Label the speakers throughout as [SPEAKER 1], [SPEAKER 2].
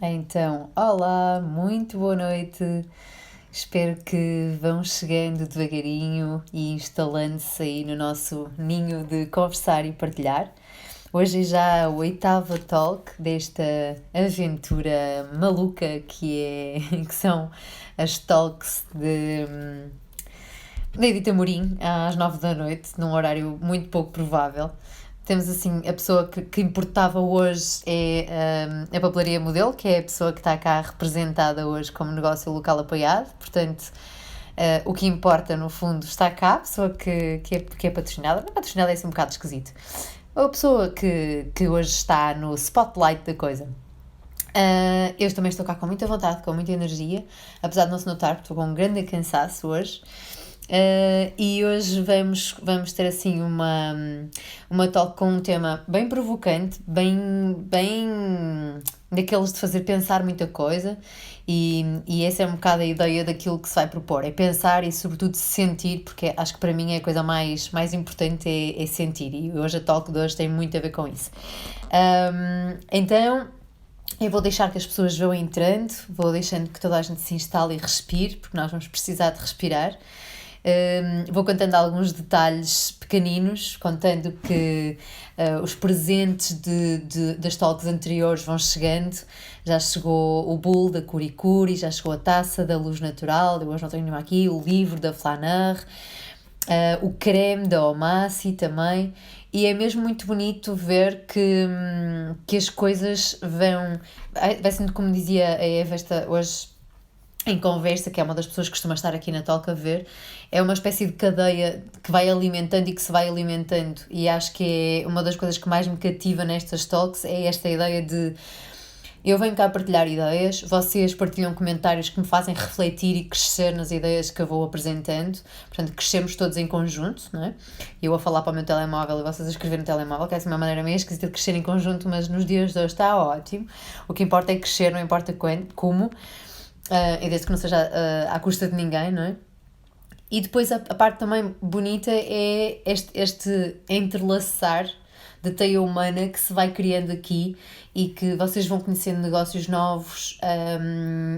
[SPEAKER 1] Então, olá, muito boa noite. Espero que vão chegando devagarinho e instalando-se aí no nosso ninho de conversar e partilhar. Hoje é já a oitava talk desta aventura maluca que são as talks da Edith Amorim às 9 da noite, num horário muito pouco provável. Temos assim, a pessoa que importava hoje é a Papelaria Modelo, que é a pessoa que está cá representada hoje como negócio local apoiado. Portanto, o que importa no fundo está cá, a pessoa que é patrocinada. Não, patrocinada é assim um bocado esquisito. A pessoa que hoje está no spotlight da coisa. Eu também estou cá com muita vontade, com muita energia, apesar de não se notar, porque estou com um grande cansaço hoje. E hoje vamos ter assim uma talk com um tema bem provocante, bem daqueles de fazer pensar muita coisa, e essa é um bocado a ideia daquilo que se vai propor, é pensar e sobretudo sentir, porque acho que para mim é a coisa mais importante é sentir, e hoje a talk de hoje tem muito a ver com isso. Então eu vou deixar que as pessoas vão entrando, vou deixando que toda a gente se instale e respire, porque nós vamos precisar de respirar. Vou contando alguns detalhes pequeninos, contando que os presentes das talks anteriores vão chegando. Já chegou o bolo da Curicuri, já chegou a taça da Luz Natural, eu hoje não tenho nenhuma aqui, o livro da Flaneur, o creme da Omassi também. E é mesmo muito bonito ver que as coisas vão... Vai sendo, como dizia a Eva hoje em conversa, que é uma das pessoas que costuma estar aqui na talk a ver, é uma espécie de cadeia que vai alimentando e que se vai alimentando, e acho que é uma das coisas que mais me cativa nestas talks, é esta ideia de eu venho cá partilhar ideias, vocês partilham comentários que me fazem refletir e crescer nas ideias que eu vou apresentando, portanto crescemos todos em conjunto, não é? Eu a falar para o meu telemóvel e vocês a escrever no telemóvel, que é assim uma maneira meio esquisita de crescer em conjunto, mas nos dias de hoje está ótimo, o que importa é crescer, não importa quando, como, e desde que não seja à custa de ninguém, não é? E depois a parte também bonita é este entrelaçar de teia humana que se vai criando aqui e que vocês vão conhecendo negócios novos,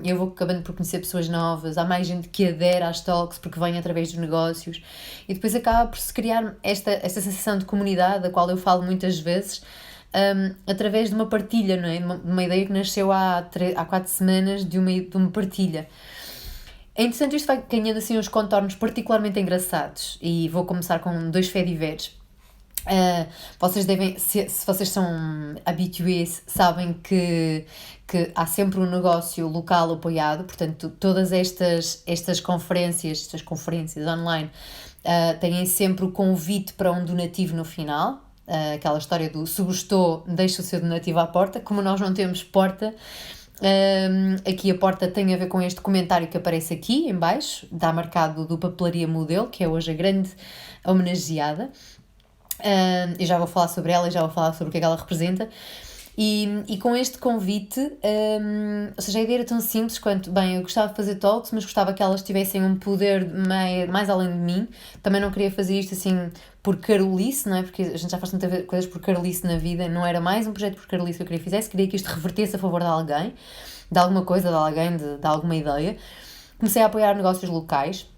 [SPEAKER 1] eu vou acabando por conhecer pessoas novas, há mais gente que adere às talks porque vem através dos negócios, e depois acaba por se criar esta sensação de comunidade, da qual eu falo muitas vezes, através de uma partilha, não é? De uma ideia que nasceu há 4 semanas de uma partilha. É interessante, isto vai ganhando assim uns contornos particularmente engraçados, e vou começar com 2 faits. Vocês devem, se vocês são habitués, sabem que há sempre um negócio local apoiado, portanto todas estas conferências online têm sempre o convite para um donativo no final, aquela história do se gostou, deixa o seu donativo à porta. Como nós não temos porta, aqui a porta tem a ver com este comentário que aparece aqui em baixo, está marcado do Papelaria Modelo, que é hoje a grande homenageada. Eu já vou falar sobre ela e já vou falar sobre o que é que ela representa. E com este convite, ou seja, a ideia era tão simples quanto, bem, eu gostava de fazer talks, mas gostava que elas tivessem um poder mais além de mim. Também não queria fazer isto assim por carolice, não é? Porque a gente já faz tantas coisas por carolice na vida, não era mais um projeto por carolice que eu queria que isto revertesse a favor de alguém, de alguma coisa, de alguém, de alguma ideia. Comecei a apoiar negócios locais,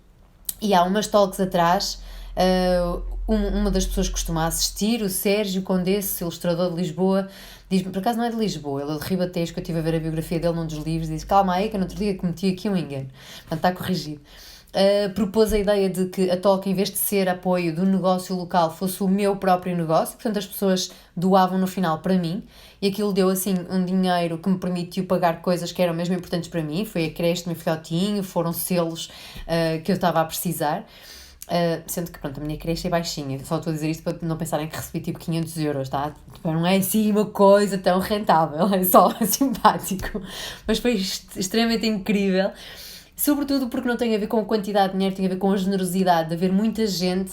[SPEAKER 1] e há umas talks atrás, uma das pessoas que costuma assistir, o Sérgio Condesse, ilustrador de Lisboa, diz-me, por acaso não é de Lisboa, ele é de Ribatejo, que eu estive a ver a biografia dele num dos livros, e disse, calma aí que eu no outro dia cometi aqui um engano, portanto está corrigido. Propôs a ideia de que a talk, em vez de ser apoio do negócio local, fosse o meu próprio negócio, portanto as pessoas doavam no final para mim, e aquilo deu assim um dinheiro que me permitiu pagar coisas que eram mesmo importantes para mim, foi a creche do meu filhotinho, foram selos que eu estava a precisar. Sendo que, pronto, a minha creche é baixinha, só estou a dizer isto para não pensarem que recebi tipo 500€, tá? Não é assim uma coisa tão rentável, é só simpático, mas foi extremamente incrível, sobretudo porque não tem a ver com a quantidade de dinheiro, tem a ver com a generosidade de haver muita gente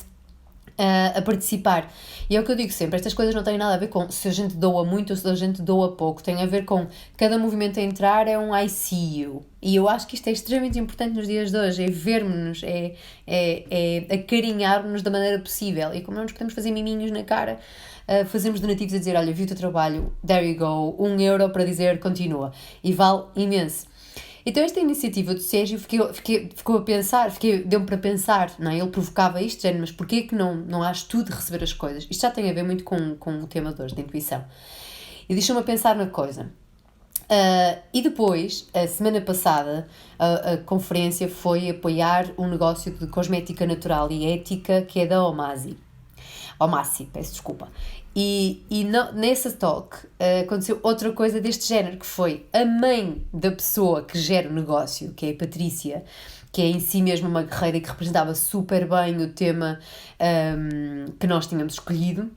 [SPEAKER 1] a participar. E é o que eu digo sempre, estas coisas não têm nada a ver com se a gente doa muito ou se a gente doa pouco, tem a ver com cada movimento a entrar é um I see you. E eu acho que isto é extremamente importante nos dias de hoje, é vermos-nos, é acarinhar-nos da maneira possível. E como não nos podemos fazer miminhos na cara, fazermos donativos a dizer, olha, vi o teu trabalho, there you go, 1 euro para dizer continua. E vale imenso. Então esta iniciativa do Sérgio ficou a pensar, deu-me para pensar, não é? Ele provocava isto, género, mas porquê que não has tu de receber as coisas? Isto já tem a ver muito com o tema de hoje, da intuição. E deixou-me a pensar na coisa. E depois, a semana passada, a conferência foi apoiar um negócio de cosmética natural e ética que é da Omasi, peço desculpa. Nessa talk aconteceu outra coisa deste género, que foi a mãe da pessoa que gera o negócio, que é a Patrícia, que é em si mesmo uma guerreira que representava super bem o tema que nós tínhamos escolhido,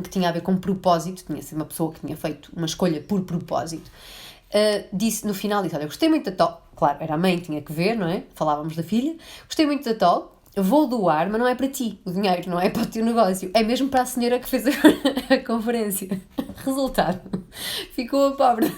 [SPEAKER 1] que tinha a ver com propósito, tinha sido uma pessoa que tinha feito uma escolha por propósito, disse no final, olha, gostei muito da talk, claro, era a mãe, tinha que ver, não é? Falávamos da filha, gostei muito da talk, vou doar, mas não é para ti, o dinheiro não é para o teu negócio, é mesmo para a senhora que fez a conferência. Resultado, ficou a pobre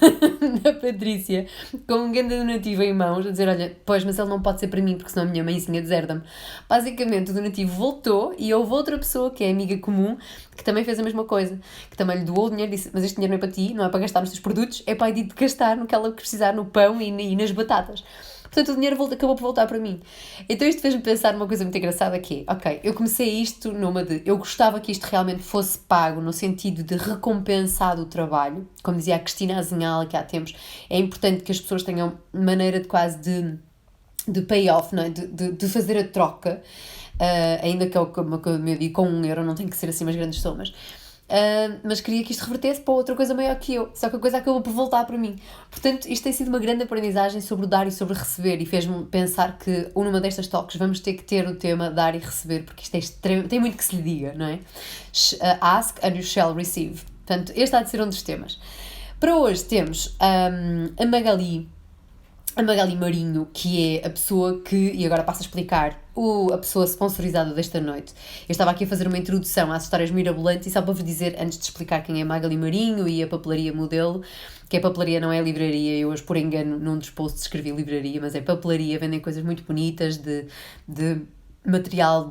[SPEAKER 1] da Patrícia com um grande donativo em mãos, a dizer, olha, pois, mas ele não pode ser para mim, porque senão a minha mãezinha deserda-me. Basicamente, o donativo voltou e houve outra pessoa, que é amiga comum, que também fez a mesma coisa, que também lhe doou o dinheiro, disse, mas este dinheiro não é para ti, não é para gastar nos teus produtos, é para ir de gastar no que ela precisar, no pão e nas batatas. Portanto, o dinheiro acabou por voltar para mim. Então isto fez-me pensar numa coisa muito engraçada que é, ok, eu comecei isto numa de, eu gostava que isto realmente fosse pago no sentido de recompensar o trabalho, como dizia a Cristina Azinhal aqui há tempos, é importante que as pessoas tenham maneira de quase de payoff, não é? de fazer a troca, ainda que como eu digo, com 1 euro não tem que ser assim umas grandes somas. Mas queria que isto revertesse para outra coisa maior que eu, só que a coisa acabou por voltar para mim. Portanto, isto tem sido uma grande aprendizagem sobre o dar e sobre receber, e fez-me pensar que numa destas talks vamos ter que ter o tema dar e receber, porque isto é extremo, tem muito que se lhe diga, não é? Ask and you shall receive. Portanto, este há de ser um dos temas. Para hoje temos a Magali Marinho, que é a pessoa que, e agora passo a explicar, a pessoa sponsorizada desta noite. Eu estava aqui a fazer uma introdução às histórias mirabolantes e só para vos dizer, antes de explicar quem é Magali Marinho e a papelaria Modelo, que a papelaria não é livraria, eu hoje por engano num dos posts escrevi livraria, mas é papelaria, vendem coisas muito bonitas de material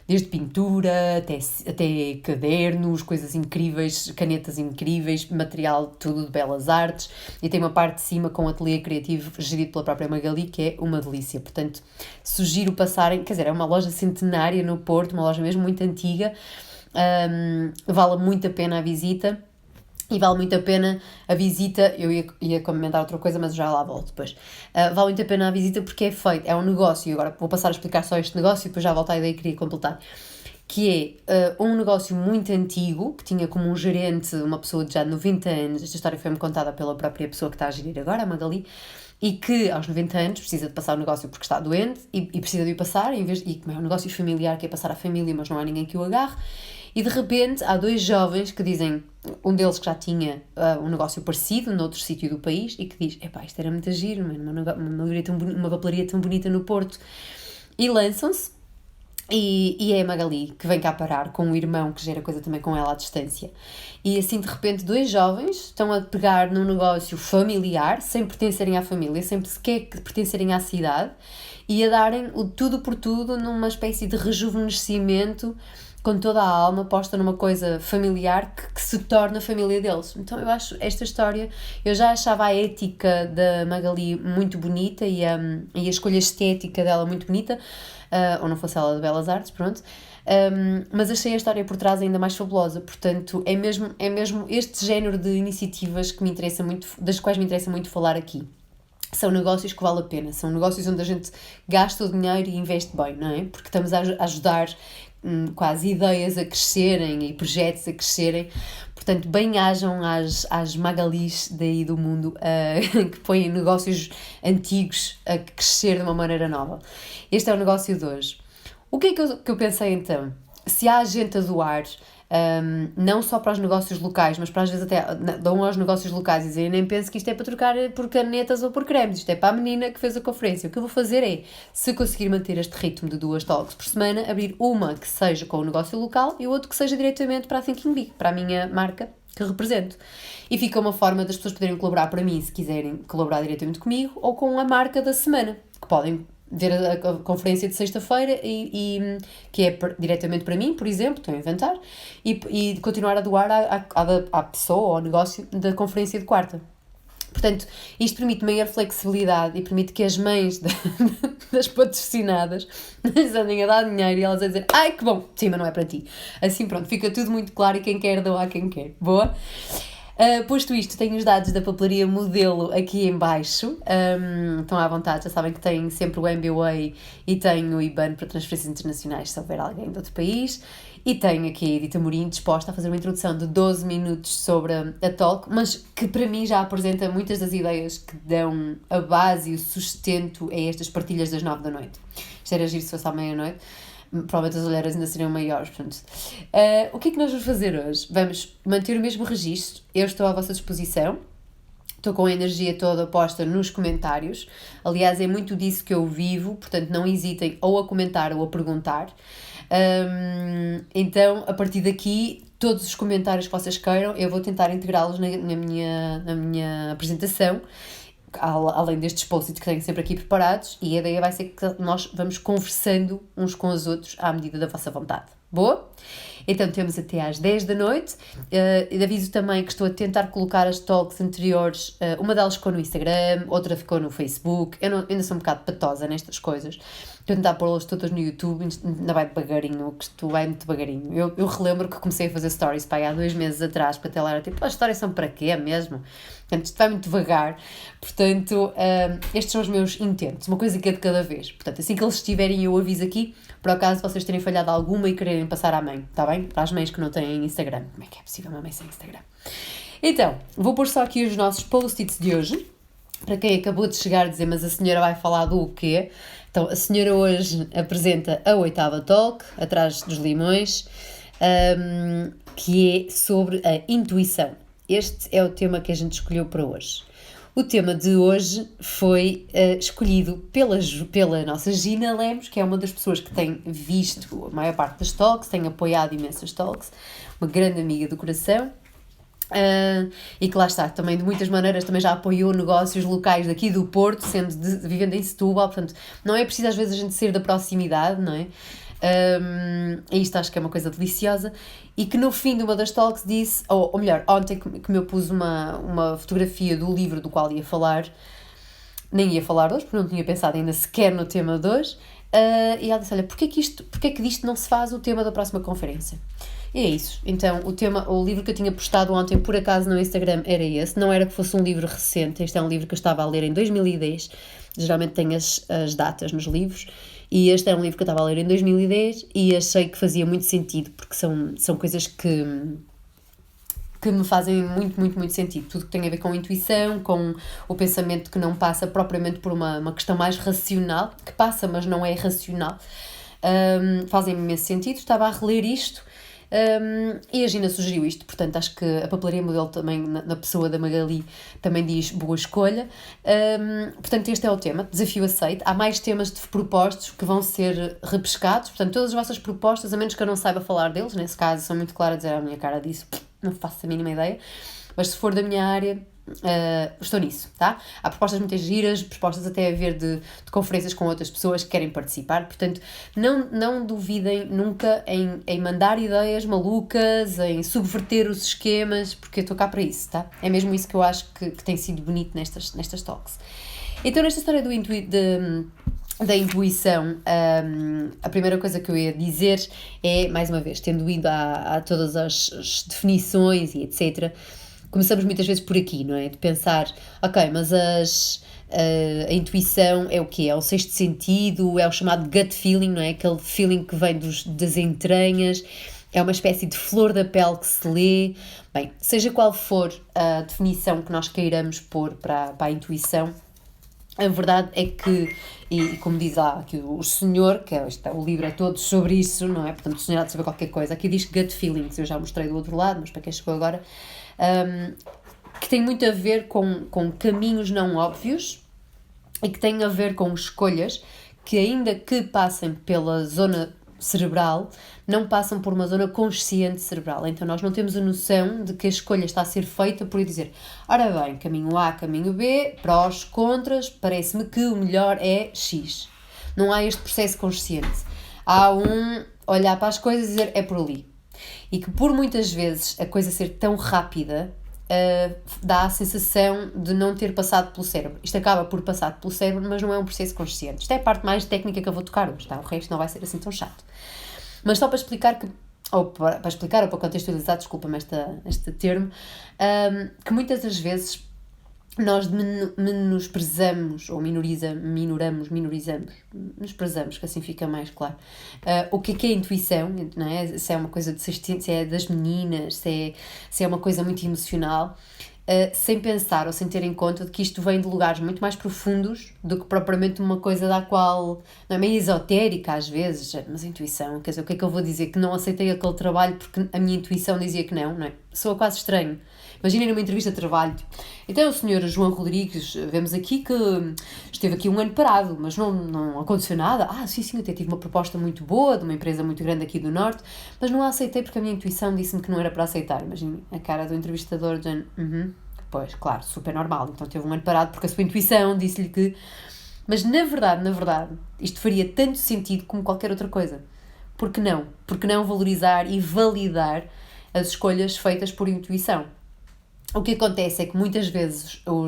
[SPEAKER 1] desde pintura até cadernos, coisas incríveis, canetas incríveis, material tudo de belas artes, e tem uma parte de cima com um ateliê criativo gerido pela própria Magali, que é uma delícia. Portanto, sugiro passarem, quer dizer, é uma loja centenária no Porto, uma loja mesmo muito antiga, vale muito a pena a visita. E vale muito a pena a visita, eu ia comentar outra coisa, mas já lá volto depois. Vale muito a pena a visita porque é feito, é um negócio, e agora vou passar a explicar só este negócio e depois já volto à ideia que queria completar. Que é um negócio muito antigo, que tinha como um gerente uma pessoa de já de 90 anos, esta história foi-me contada pela própria pessoa que está a gerir agora, a Magali, e que aos 90 anos precisa de passar o negócio porque está doente e precisa de o passar, e como é um negócio familiar que é passar à família, mas não há ninguém que o agarre. E de repente há 2 jovens que dizem, um deles que já tinha um negócio parecido noutro sítio do país e que diz, epá, isto era muito giro, uma papelaria tão bonita no Porto. E lançam-se, e é a Magali que vem cá parar com um irmão que gera coisa também com ela à distância. E assim de repente 2 jovens estão a pegar num negócio familiar, sem pertencerem à família, sem sequer pertencerem à cidade, e a darem o tudo por tudo numa espécie de rejuvenescimento com toda a alma posta numa coisa familiar que se torna a família deles. Então eu acho esta história, eu já achava a ética da Magali muito bonita e a escolha estética dela muito bonita, ou não fosse ela de Belas Artes, pronto, mas achei a história por trás ainda mais fabulosa. Portanto, é mesmo este género de iniciativas que me interessa muito, das quais me interessa muito falar aqui. São negócios que vale a pena, são negócios onde a gente gasta o dinheiro e investe bem, não é? Porque estamos a ajudar quase ideias a crescerem e projetos a crescerem. Portanto, bem-ajam às Magalis daí do mundo que põem negócios antigos a crescer de uma maneira nova. Este é o negócio de hoje. O que é que eu pensei então? Se há gente a doar, não só para os negócios locais, mas para às vezes até dão aos negócios locais e dizem, eu nem penso que isto é para trocar por canetas ou por cremes, isto é para a menina que fez a conferência. O que eu vou fazer é, se conseguir manter este ritmo de 2 talks por semana, abrir uma que seja com o negócio local e outra que seja diretamente para a Thinking Big, para a minha marca que represento. E fica uma forma das pessoas poderem colaborar para mim, se quiserem colaborar diretamente comigo, ou com a marca da semana, que podem ver a conferência de sexta-feira que é diretamente para mim, por exemplo, estou a inventar, e continuar a doar à pessoa ou ao negócio da conferência de quarta. Portanto, isto permite maior flexibilidade e permite que as mães das patrocinadas lhes andem a dar dinheiro e elas a dizer, ai que bom, sim, mas não é para ti. Assim pronto, fica tudo muito claro e quem quer doar quem quer. Boa? Posto isto, tenho os dados da papelaria Modelo aqui em baixo, estão à vontade, já sabem que tenho sempre o MBWay e tenho o IBAN para transferências internacionais se houver alguém de outro país, e tenho aqui a Edith Amorim disposta a fazer uma introdução de 12 minutos sobre a Talk, mas que para mim já apresenta muitas das ideias que dão a base e o sustento a estas partilhas das 9 da noite. Isto era giro se fosse à meia-noite. Provavelmente as olheiras ainda seriam maiores, portanto. O que é que nós vamos fazer hoje? Vamos manter o mesmo registro, eu estou à vossa disposição, estou com a energia toda posta nos comentários, aliás é muito disso que eu vivo, portanto não hesitem ou a comentar ou a perguntar. Então, a partir daqui, todos os comentários que vocês queiram, eu vou tentar integrá-los na minha apresentação, além destes posts que tenho sempre aqui preparados, e a ideia vai ser que nós vamos conversando uns com os outros à medida da vossa vontade. Boa? Então temos até às 10 da noite. Aviso também que estou a tentar colocar as talks anteriores, uma delas ficou no Instagram, outra ficou no Facebook. Eu ainda sou um bocado patosa nestas coisas. Estou a tentar pô-las todas no YouTube, ainda vai devagarinho, que isto vai muito devagarinho. Eu relembro que comecei a fazer stories há 2 meses atrás, para até lá era tipo, as stories são para quê mesmo? Portanto, isto vai muito devagar. Portanto, estes são os meus intentos, uma coisa que é de cada vez. Portanto, assim que eles estiverem, eu aviso aqui, por acaso vocês terem falhado alguma e quererem passar à mãe, está bem? Para as mães que não têm Instagram. Como é que é possível uma mãe sem Instagram? Então, vou pôr só aqui os nossos post-its de hoje, para quem acabou de chegar a dizer, mas a senhora vai falar do quê? Então, a senhora hoje apresenta a 8ª Talk, atrás dos limões, que é sobre a intuição. Este é o tema que a gente escolheu para hoje. O tema de hoje foi escolhido pela nossa Gina Lemos, que é uma das pessoas que tem visto a maior parte das talks, tem apoiado imensas talks, uma grande amiga do coração. E que lá está, também de muitas maneiras também já apoiou negócios locais daqui do Porto, vivendo em Setúbal, portanto não é preciso às vezes a gente ser da proximidade, não é? E isto acho que é uma coisa deliciosa, e que no fim de uma das talks disse, ou melhor, ontem que me pus uma fotografia do livro do qual ia falar, nem ia falar hoje, porque não tinha pensado ainda sequer no tema de hoje, e ela disse, olha, porquê que disto não se faz o tema da próxima conferência? E é isso. Então, o livro que eu tinha postado ontem, por acaso, no Instagram, era esse. Não era que fosse um livro recente. Este é um livro que eu estava a ler em 2010. Geralmente tenho as datas nos livros. E este é um livro que eu estava a ler em 2010 e achei que fazia muito sentido, porque são coisas que me fazem muito, muito, muito sentido. Tudo que tem a ver com intuição, com o pensamento que não passa propriamente por uma questão mais racional, que passa, mas não é racional, fazem imenso sentido. Estava a reler isto. E a Gina sugeriu isto, portanto acho que a papelaria Modelo também, na pessoa da Magali, também diz boa escolha. Portanto este é o tema, desafio aceito. Há mais temas propostos que vão ser repescados, portanto todas as vossas propostas, a menos que eu não saiba falar deles, nesse caso são muito claras a dizer à minha cara disso, não faço a mínima ideia, mas se for da minha área, estou nisso, tá? Há propostas muito giras, propostas até a ver de conferências com outras pessoas que querem participar, portanto não duvidem nunca em mandar ideias malucas, em subverter os esquemas, porque eu estou cá para isso, tá? É mesmo isso que eu acho que tem sido bonito nestas talks. Então nesta história da intuição, a primeira coisa que eu ia dizer é, mais uma vez, tendo ido a todas as definições e etc., começamos muitas vezes por aqui, não é? De pensar, ok, mas a intuição é o quê? É o sexto sentido, é o chamado gut feeling, não é? Aquele feeling que vem das entranhas, é uma espécie de flor da pele que se lê. Bem, seja qual for a definição que nós queiramos pôr para a intuição, a verdade é que, e como diz lá aqui o senhor, que o livro é todo sobre isso, não é? Portanto, o senhor há de saber qualquer coisa. Aqui diz gut feelings, eu já mostrei do outro lado, mas para quem chegou agora, que tem muito a ver com caminhos não óbvios e que tem a ver com escolhas que, ainda que passem pela zona cerebral, não passam por uma zona consciente cerebral. Então nós não temos a noção de que a escolha está a ser feita por dizer, ora bem, caminho A, caminho B, prós, contras, parece-me que o melhor é X. Não há este processo consciente. Há um olhar para as coisas e dizer é por ali. E que por muitas vezes a coisa ser tão rápida dá a sensação de não ter passado pelo cérebro. Isto acaba por passar pelo cérebro, mas não é um processo consciente. Isto é a parte mais técnica que eu vou tocar hoje, tá? O resto não vai ser assim tão chato. Mas só para explicar que, ou para explicar, ou para contextualizar, desculpa-me este termo, que muitas das vezes nós menosprezamos, ou menosprezamos, que assim fica mais claro, o que é a intuição, não é? Se é uma coisa se é das meninas, se é uma coisa muito emocional, sem pensar ou sem ter em conta de que isto vem de lugares muito mais profundos do que propriamente uma coisa da qual, não é, meio esotérica às vezes, mas a intuição, quer dizer, o que é que eu vou dizer? Que não aceitei aquele trabalho porque a minha intuição dizia que não é? Soa quase estranho. Imaginem numa entrevista de trabalho, então o senhor João Rodrigues, vemos aqui que esteve aqui um ano parado, mas não aconteceu nada. Sim, até tive uma proposta muito boa de uma empresa muito grande aqui do Norte, mas não a aceitei porque a minha intuição disse-me que não era para aceitar. Imaginem a cara do entrevistador dizendo, pois, claro, super normal, então teve um ano parado porque a sua intuição disse-lhe que... Mas na verdade, isto faria tanto sentido como qualquer outra coisa. Por que não? Por que não valorizar e validar as escolhas feitas por intuição? O que acontece é que muitas vezes o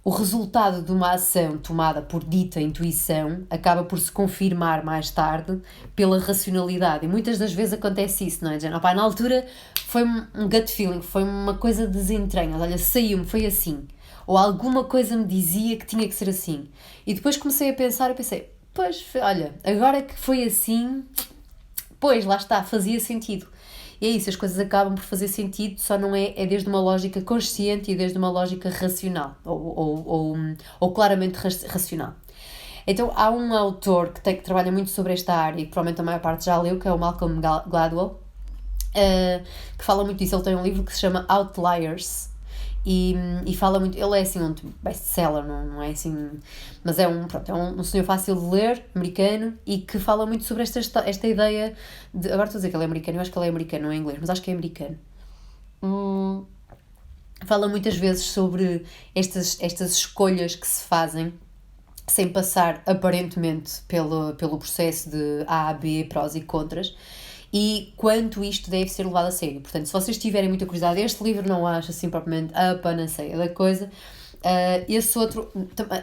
[SPEAKER 1] resultado de uma ação tomada por dita intuição acaba por se confirmar mais tarde pela racionalidade. E muitas das vezes acontece isso, não é? Dizendo, na altura foi um gut feeling, foi uma coisa das entranhas, olha, saiu-me, foi assim. Ou alguma coisa me dizia que tinha que ser assim. E depois comecei a pensar e pensei, pois, olha, agora que foi assim, pois, lá está, fazia sentido. E é isso, as coisas acabam por fazer sentido, só não é desde uma lógica consciente e desde uma lógica racional, ou claramente racional. Então, há um autor que trabalha muito sobre esta área, e que provavelmente a maior parte já leu, que é o Malcolm Gladwell, que fala muito disso. Ele tem um livro que se chama Outliers, e fala muito, ele é assim um best-seller, não é assim, mas é um senhor fácil de ler, americano, e que fala muito sobre esta ideia de, agora estou a dizer que ele é americano, eu acho que ele é americano, não é inglês, mas acho que é americano. Fala muitas vezes sobre estas escolhas que se fazem sem passar aparentemente pelo processo de A, B, prós e contras, e quanto isto deve ser levado a sério. Portanto, se vocês tiverem muita curiosidade, este livro não acho assim propriamente a panaceia da coisa. Esse outro,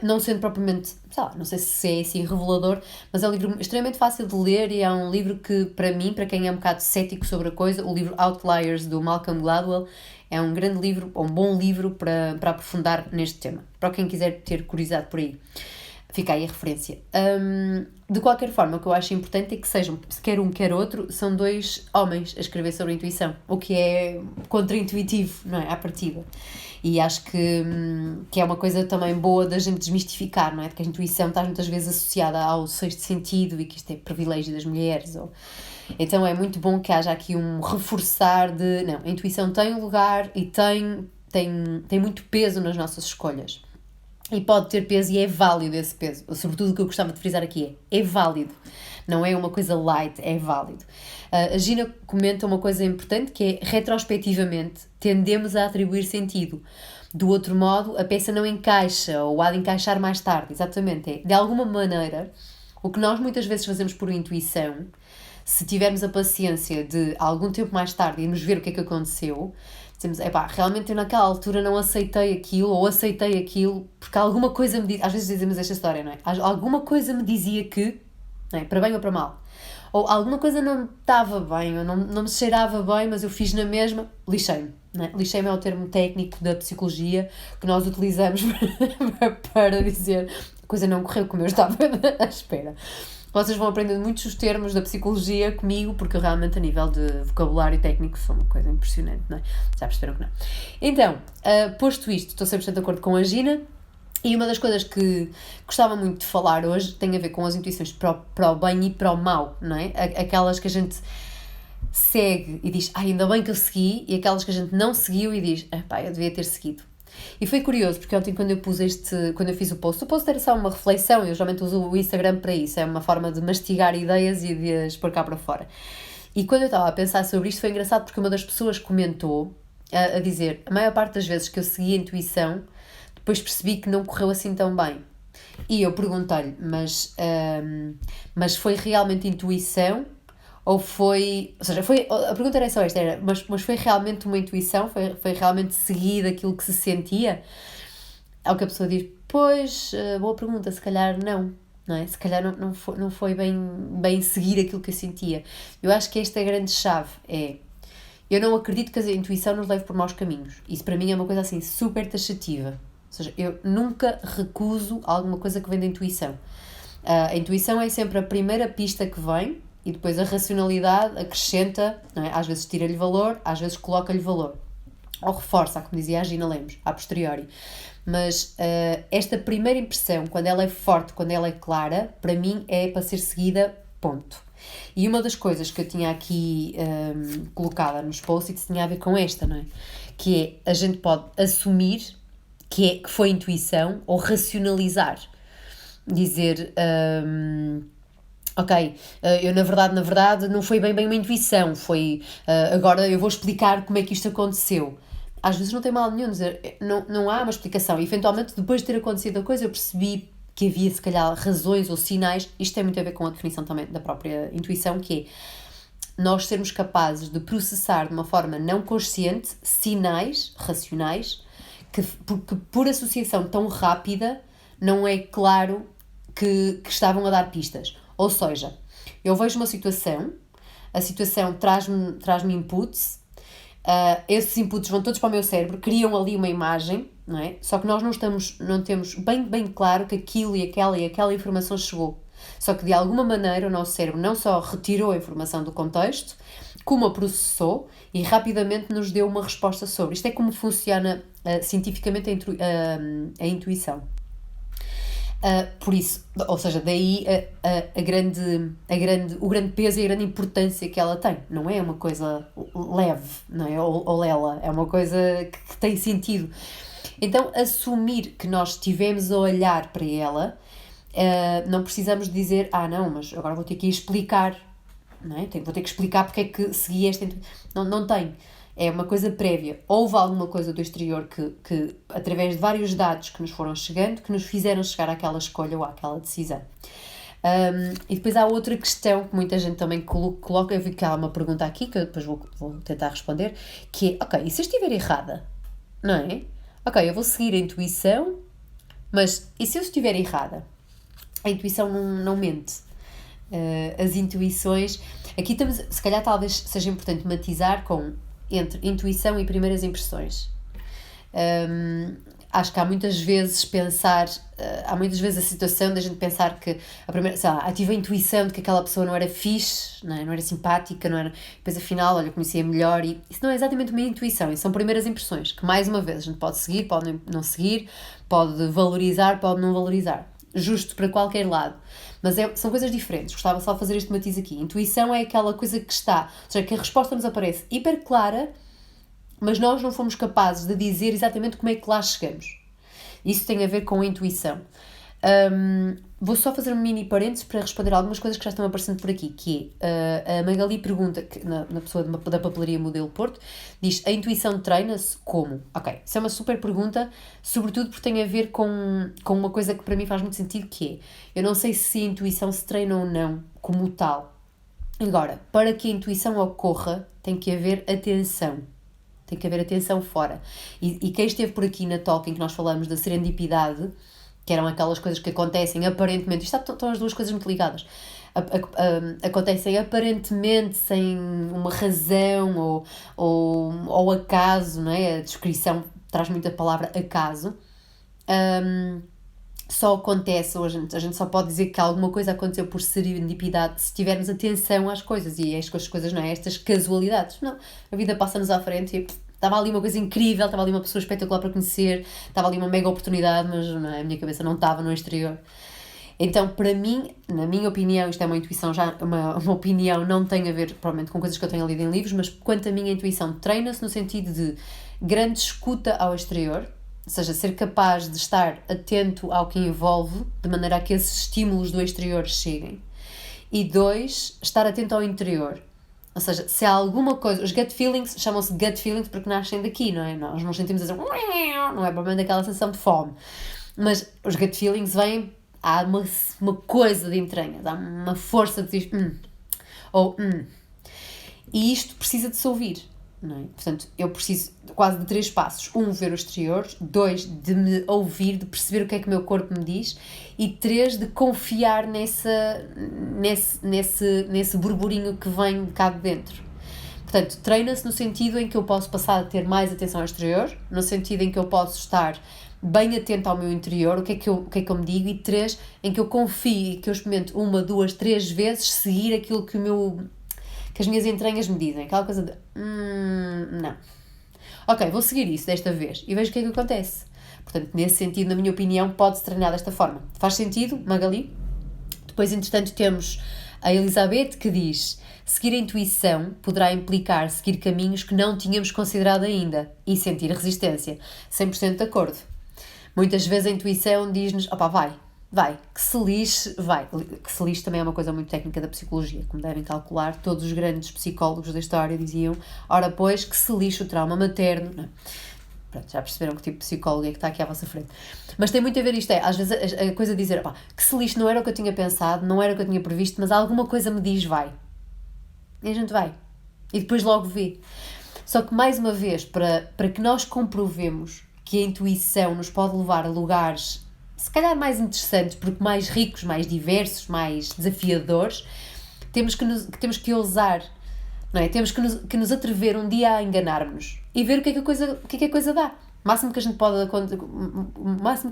[SPEAKER 1] não sendo propriamente, não sei se é assim revelador, mas é um livro extremamente fácil de ler e é um livro que, para mim, para quem é um bocado cético sobre a coisa, o livro Outliers, do Malcolm Gladwell, é um grande livro, ou um bom livro para aprofundar neste tema, para quem quiser ter curiosidade por aí. Fica aí a referência. De qualquer forma, o que eu acho importante é que sejam, quer um, quer outro, são dois homens a escrever sobre a intuição, o que é contra-intuitivo, não é? À partida. E acho que é uma coisa também boa da gente desmistificar, não é? De que a intuição está muitas vezes associada ao sexto sentido e que isto é privilégio das mulheres. Então é muito bom que haja aqui um reforçar de, não, a intuição tem um lugar e tem muito peso nas nossas escolhas. E pode ter peso e é válido esse peso. Sobretudo o que eu gostava de frisar aqui é válido. Não é uma coisa light, é válido. A Gina comenta uma coisa importante que é, retrospectivamente, tendemos a atribuir sentido. Do outro modo, a peça não encaixa ou há de encaixar mais tarde. Exatamente. De alguma maneira, o que nós muitas vezes fazemos por intuição, se tivermos a paciência de algum tempo mais tarde irmos ver o que é que aconteceu, dizemos, realmente eu naquela altura não aceitei aquilo, ou aceitei aquilo, porque alguma coisa me dizia, às vezes dizemos esta história, não é? Alguma coisa me dizia que, não é? Para bem ou para mal, ou alguma coisa não me estava bem, ou não me cheirava bem, mas eu fiz na mesma, lixei-me, não é? Lixei-me é o termo técnico da psicologia que nós utilizamos para dizer a coisa não correu como eu estava à espera. Vocês vão aprendendo muitos os termos da psicologia comigo, porque eu realmente, a nível de vocabulário técnico, sou uma coisa impressionante, não é? Já perceberam que não. Então, posto isto, estou 100% de acordo com a Gina, e uma das coisas que gostava muito de falar hoje tem a ver com as intuições para o bem e para o mal, não é? Aquelas que a gente segue e diz, ainda bem que eu segui, e aquelas que a gente não seguiu e diz, eu devia ter seguido. E foi curioso, porque ontem quando eu fiz o post era só uma reflexão, eu geralmente uso o Instagram para isso, é uma forma de mastigar ideias e de as pôr cá para fora. E quando eu estava a pensar sobre isto foi engraçado porque uma das pessoas comentou a dizer, a maior parte das vezes que eu segui a intuição, depois percebi que não correu assim tão bem. E eu perguntei-lhe, mas foi realmente intuição? Ou foi, ou seja, a pergunta era só esta, mas foi realmente uma intuição? Foi realmente seguir aquilo que se sentia? Ao que a pessoa diz, pois, boa pergunta, se calhar não é? Se calhar não foi bem seguir aquilo que eu sentia. Eu acho que esta é a grande chave, eu não acredito que a intuição nos leve por maus caminhos. Isso para mim é uma coisa assim super taxativa. Ou seja, eu nunca recuso alguma coisa que vem da intuição. A intuição é sempre a primeira pista que vem e depois a racionalidade acrescenta, não é? Às vezes tira-lhe valor, às vezes coloca-lhe valor. Ou reforça, como dizia a Gina Lemos, a posteriori. Mas esta primeira impressão, quando ela é forte, quando ela é clara, para mim é para ser seguida, ponto. E uma das coisas que eu tinha aqui colocada nos post-its tinha a ver com esta, não é? Que é, a gente pode assumir que foi intuição ou racionalizar. Dizer, ok, eu na verdade não foi bem uma intuição, foi, agora eu vou explicar como é que isto aconteceu. Às vezes não tem mal nenhum dizer, não há uma explicação. E, eventualmente, depois de ter acontecido a coisa, eu percebi que havia, se calhar, razões ou sinais. Isto tem muito a ver com a definição também da própria intuição, que é nós sermos capazes de processar de uma forma não consciente sinais racionais porque por associação tão rápida não é claro que estavam a dar pistas. Ou seja, eu vejo uma situação, a situação traz-me inputs, esses inputs vão todos para o meu cérebro, criam ali uma imagem, não é? Só que nós não temos bem claro que aquilo e aquela informação chegou. Só que de alguma maneira o nosso cérebro não só retirou a informação do contexto, como a processou e rapidamente nos deu uma resposta sobre. Isto é como funciona cientificamente a intuição. Por isso, ou seja, daí o grande peso e a grande importância que ela tem. Não é uma coisa leve, não é? Ou lela, é uma coisa que tem sentido. Então, assumir que nós estivemos a olhar para ela, não precisamos dizer, não, mas agora vou ter que explicar, não é? Vou ter que explicar porque é que segui esta... Não tem. É uma coisa prévia. Houve alguma coisa do exterior que, através de vários dados que nos foram chegando, que nos fizeram chegar àquela escolha ou àquela decisão. E depois há outra questão que muita gente também coloca, eu vi que há uma pergunta aqui, que eu depois vou tentar responder, que é, ok, e se eu estiver errada? Não é? Ok, eu vou seguir a intuição, mas e se eu estiver errada? A intuição não mente. As intuições... Aqui estamos, se calhar talvez seja importante matizar entre intuição e primeiras impressões. Acho que há muitas vezes a situação da gente pensar que tive a intuição de que aquela pessoa não era fixe, não era simpática, não era, depois afinal, olha, conhecia melhor, e isso não é exatamente uma intuição, isso são primeiras impressões, que mais uma vez a gente pode seguir, pode não seguir, pode valorizar, pode não valorizar, justo para qualquer lado. Mas são coisas diferentes. Gostava só de fazer este matiz aqui. Intuição é aquela coisa que está... Ou seja, que a resposta nos aparece hiper clara, mas nós não fomos capazes de dizer exatamente como é que lá chegamos. Isso tem a ver com a intuição. Vou só fazer um mini parênteses para responder algumas coisas que já estão aparecendo por aqui, que é, a Magali pergunta, na pessoa da Papelaria Modelo Porto, diz, a intuição treina-se como? Ok, isso é uma super pergunta, sobretudo porque tem a ver com uma coisa que para mim faz muito sentido, que é, eu não sei se a intuição se treina ou não, como tal. Agora, para que a intuição ocorra, tem que haver atenção. Tem que haver atenção fora. E quem esteve por aqui na talk em que nós falamos da serendipidade, que eram aquelas coisas que acontecem aparentemente, estão as duas coisas muito ligadas, acontecem aparentemente sem uma razão ou acaso, não é? A descrição traz muito a palavra acaso, só acontece, ou a gente só pode dizer que alguma coisa aconteceu por serendipidade se tivermos atenção às coisas, e estas coisas não é, estas casualidades, não, a vida passa-nos à frente e estava ali uma coisa incrível, estava ali uma pessoa espetacular para conhecer, estava ali uma mega oportunidade, mas não é, a minha cabeça não estava no exterior. Então, para mim, na minha opinião, isto é uma intuição, já uma opinião, não tem a ver, provavelmente, com coisas que eu tenho lido em livros, mas quanto a minha intuição treina-se no sentido de grande escuta ao exterior, ou seja, ser capaz de estar atento ao que envolve, de maneira a que esses estímulos do exterior cheguem. E 2, estar atento ao interior. Ou seja, se há alguma coisa... Os gut feelings chamam-se gut feelings porque nascem daqui, não é? Nós nos sentimos a dizer... Não é provavelmente aquela sensação de fome. Mas os gut feelings vêm há uma coisa de entranhas, há uma força que diz ou e isto precisa de se ouvir, não é? Portanto, eu preciso quase de 3 passos. 1, ver o exterior. 2, de me ouvir, de perceber o que é que o meu corpo me diz. E 3, de confiar nesse burburinho que vem de cá de dentro. Portanto, treina-se no sentido em que eu posso passar a ter mais atenção ao exterior, no sentido em que eu posso estar bem atento ao meu interior, o que é que eu me digo, e 3, em que eu confie e que eu experimento 1, 2, 3 vezes seguir aquilo que as minhas entranhas me dizem. Aquela coisa de, não. Ok, vou seguir isso desta vez e vejo o que é que acontece. Portanto, nesse sentido, na minha opinião, pode-se treinar desta forma. Faz sentido, Magali? Depois, entretanto, temos a Elizabeth que diz: seguir a intuição poderá implicar seguir caminhos que não tínhamos considerado ainda e sentir resistência. 100% de acordo. Muitas vezes a intuição diz-nos, vai, que se lixe, vai. Que se lixe também é uma coisa muito técnica da psicologia, como devem calcular. Todos os grandes psicólogos da história diziam, ora pois, que se lixe o trauma materno. Não. Pronto, já perceberam que tipo de psicólogo é que está aqui à vossa frente. Mas tem muito a ver isto, às vezes a coisa de dizer, que se lixe não era o que eu tinha pensado, não era o que eu tinha previsto, mas alguma coisa me diz, vai. E a gente vai. E depois logo vê. Só que, mais uma vez, para que nós comprovemos que a intuição nos pode levar a lugares, se calhar mais interessantes, porque mais ricos, mais diversos, mais desafiadores, temos que ousar, não é? Temos que nos atrever um dia a enganar-nos e ver o que é que a coisa dá. O máximo que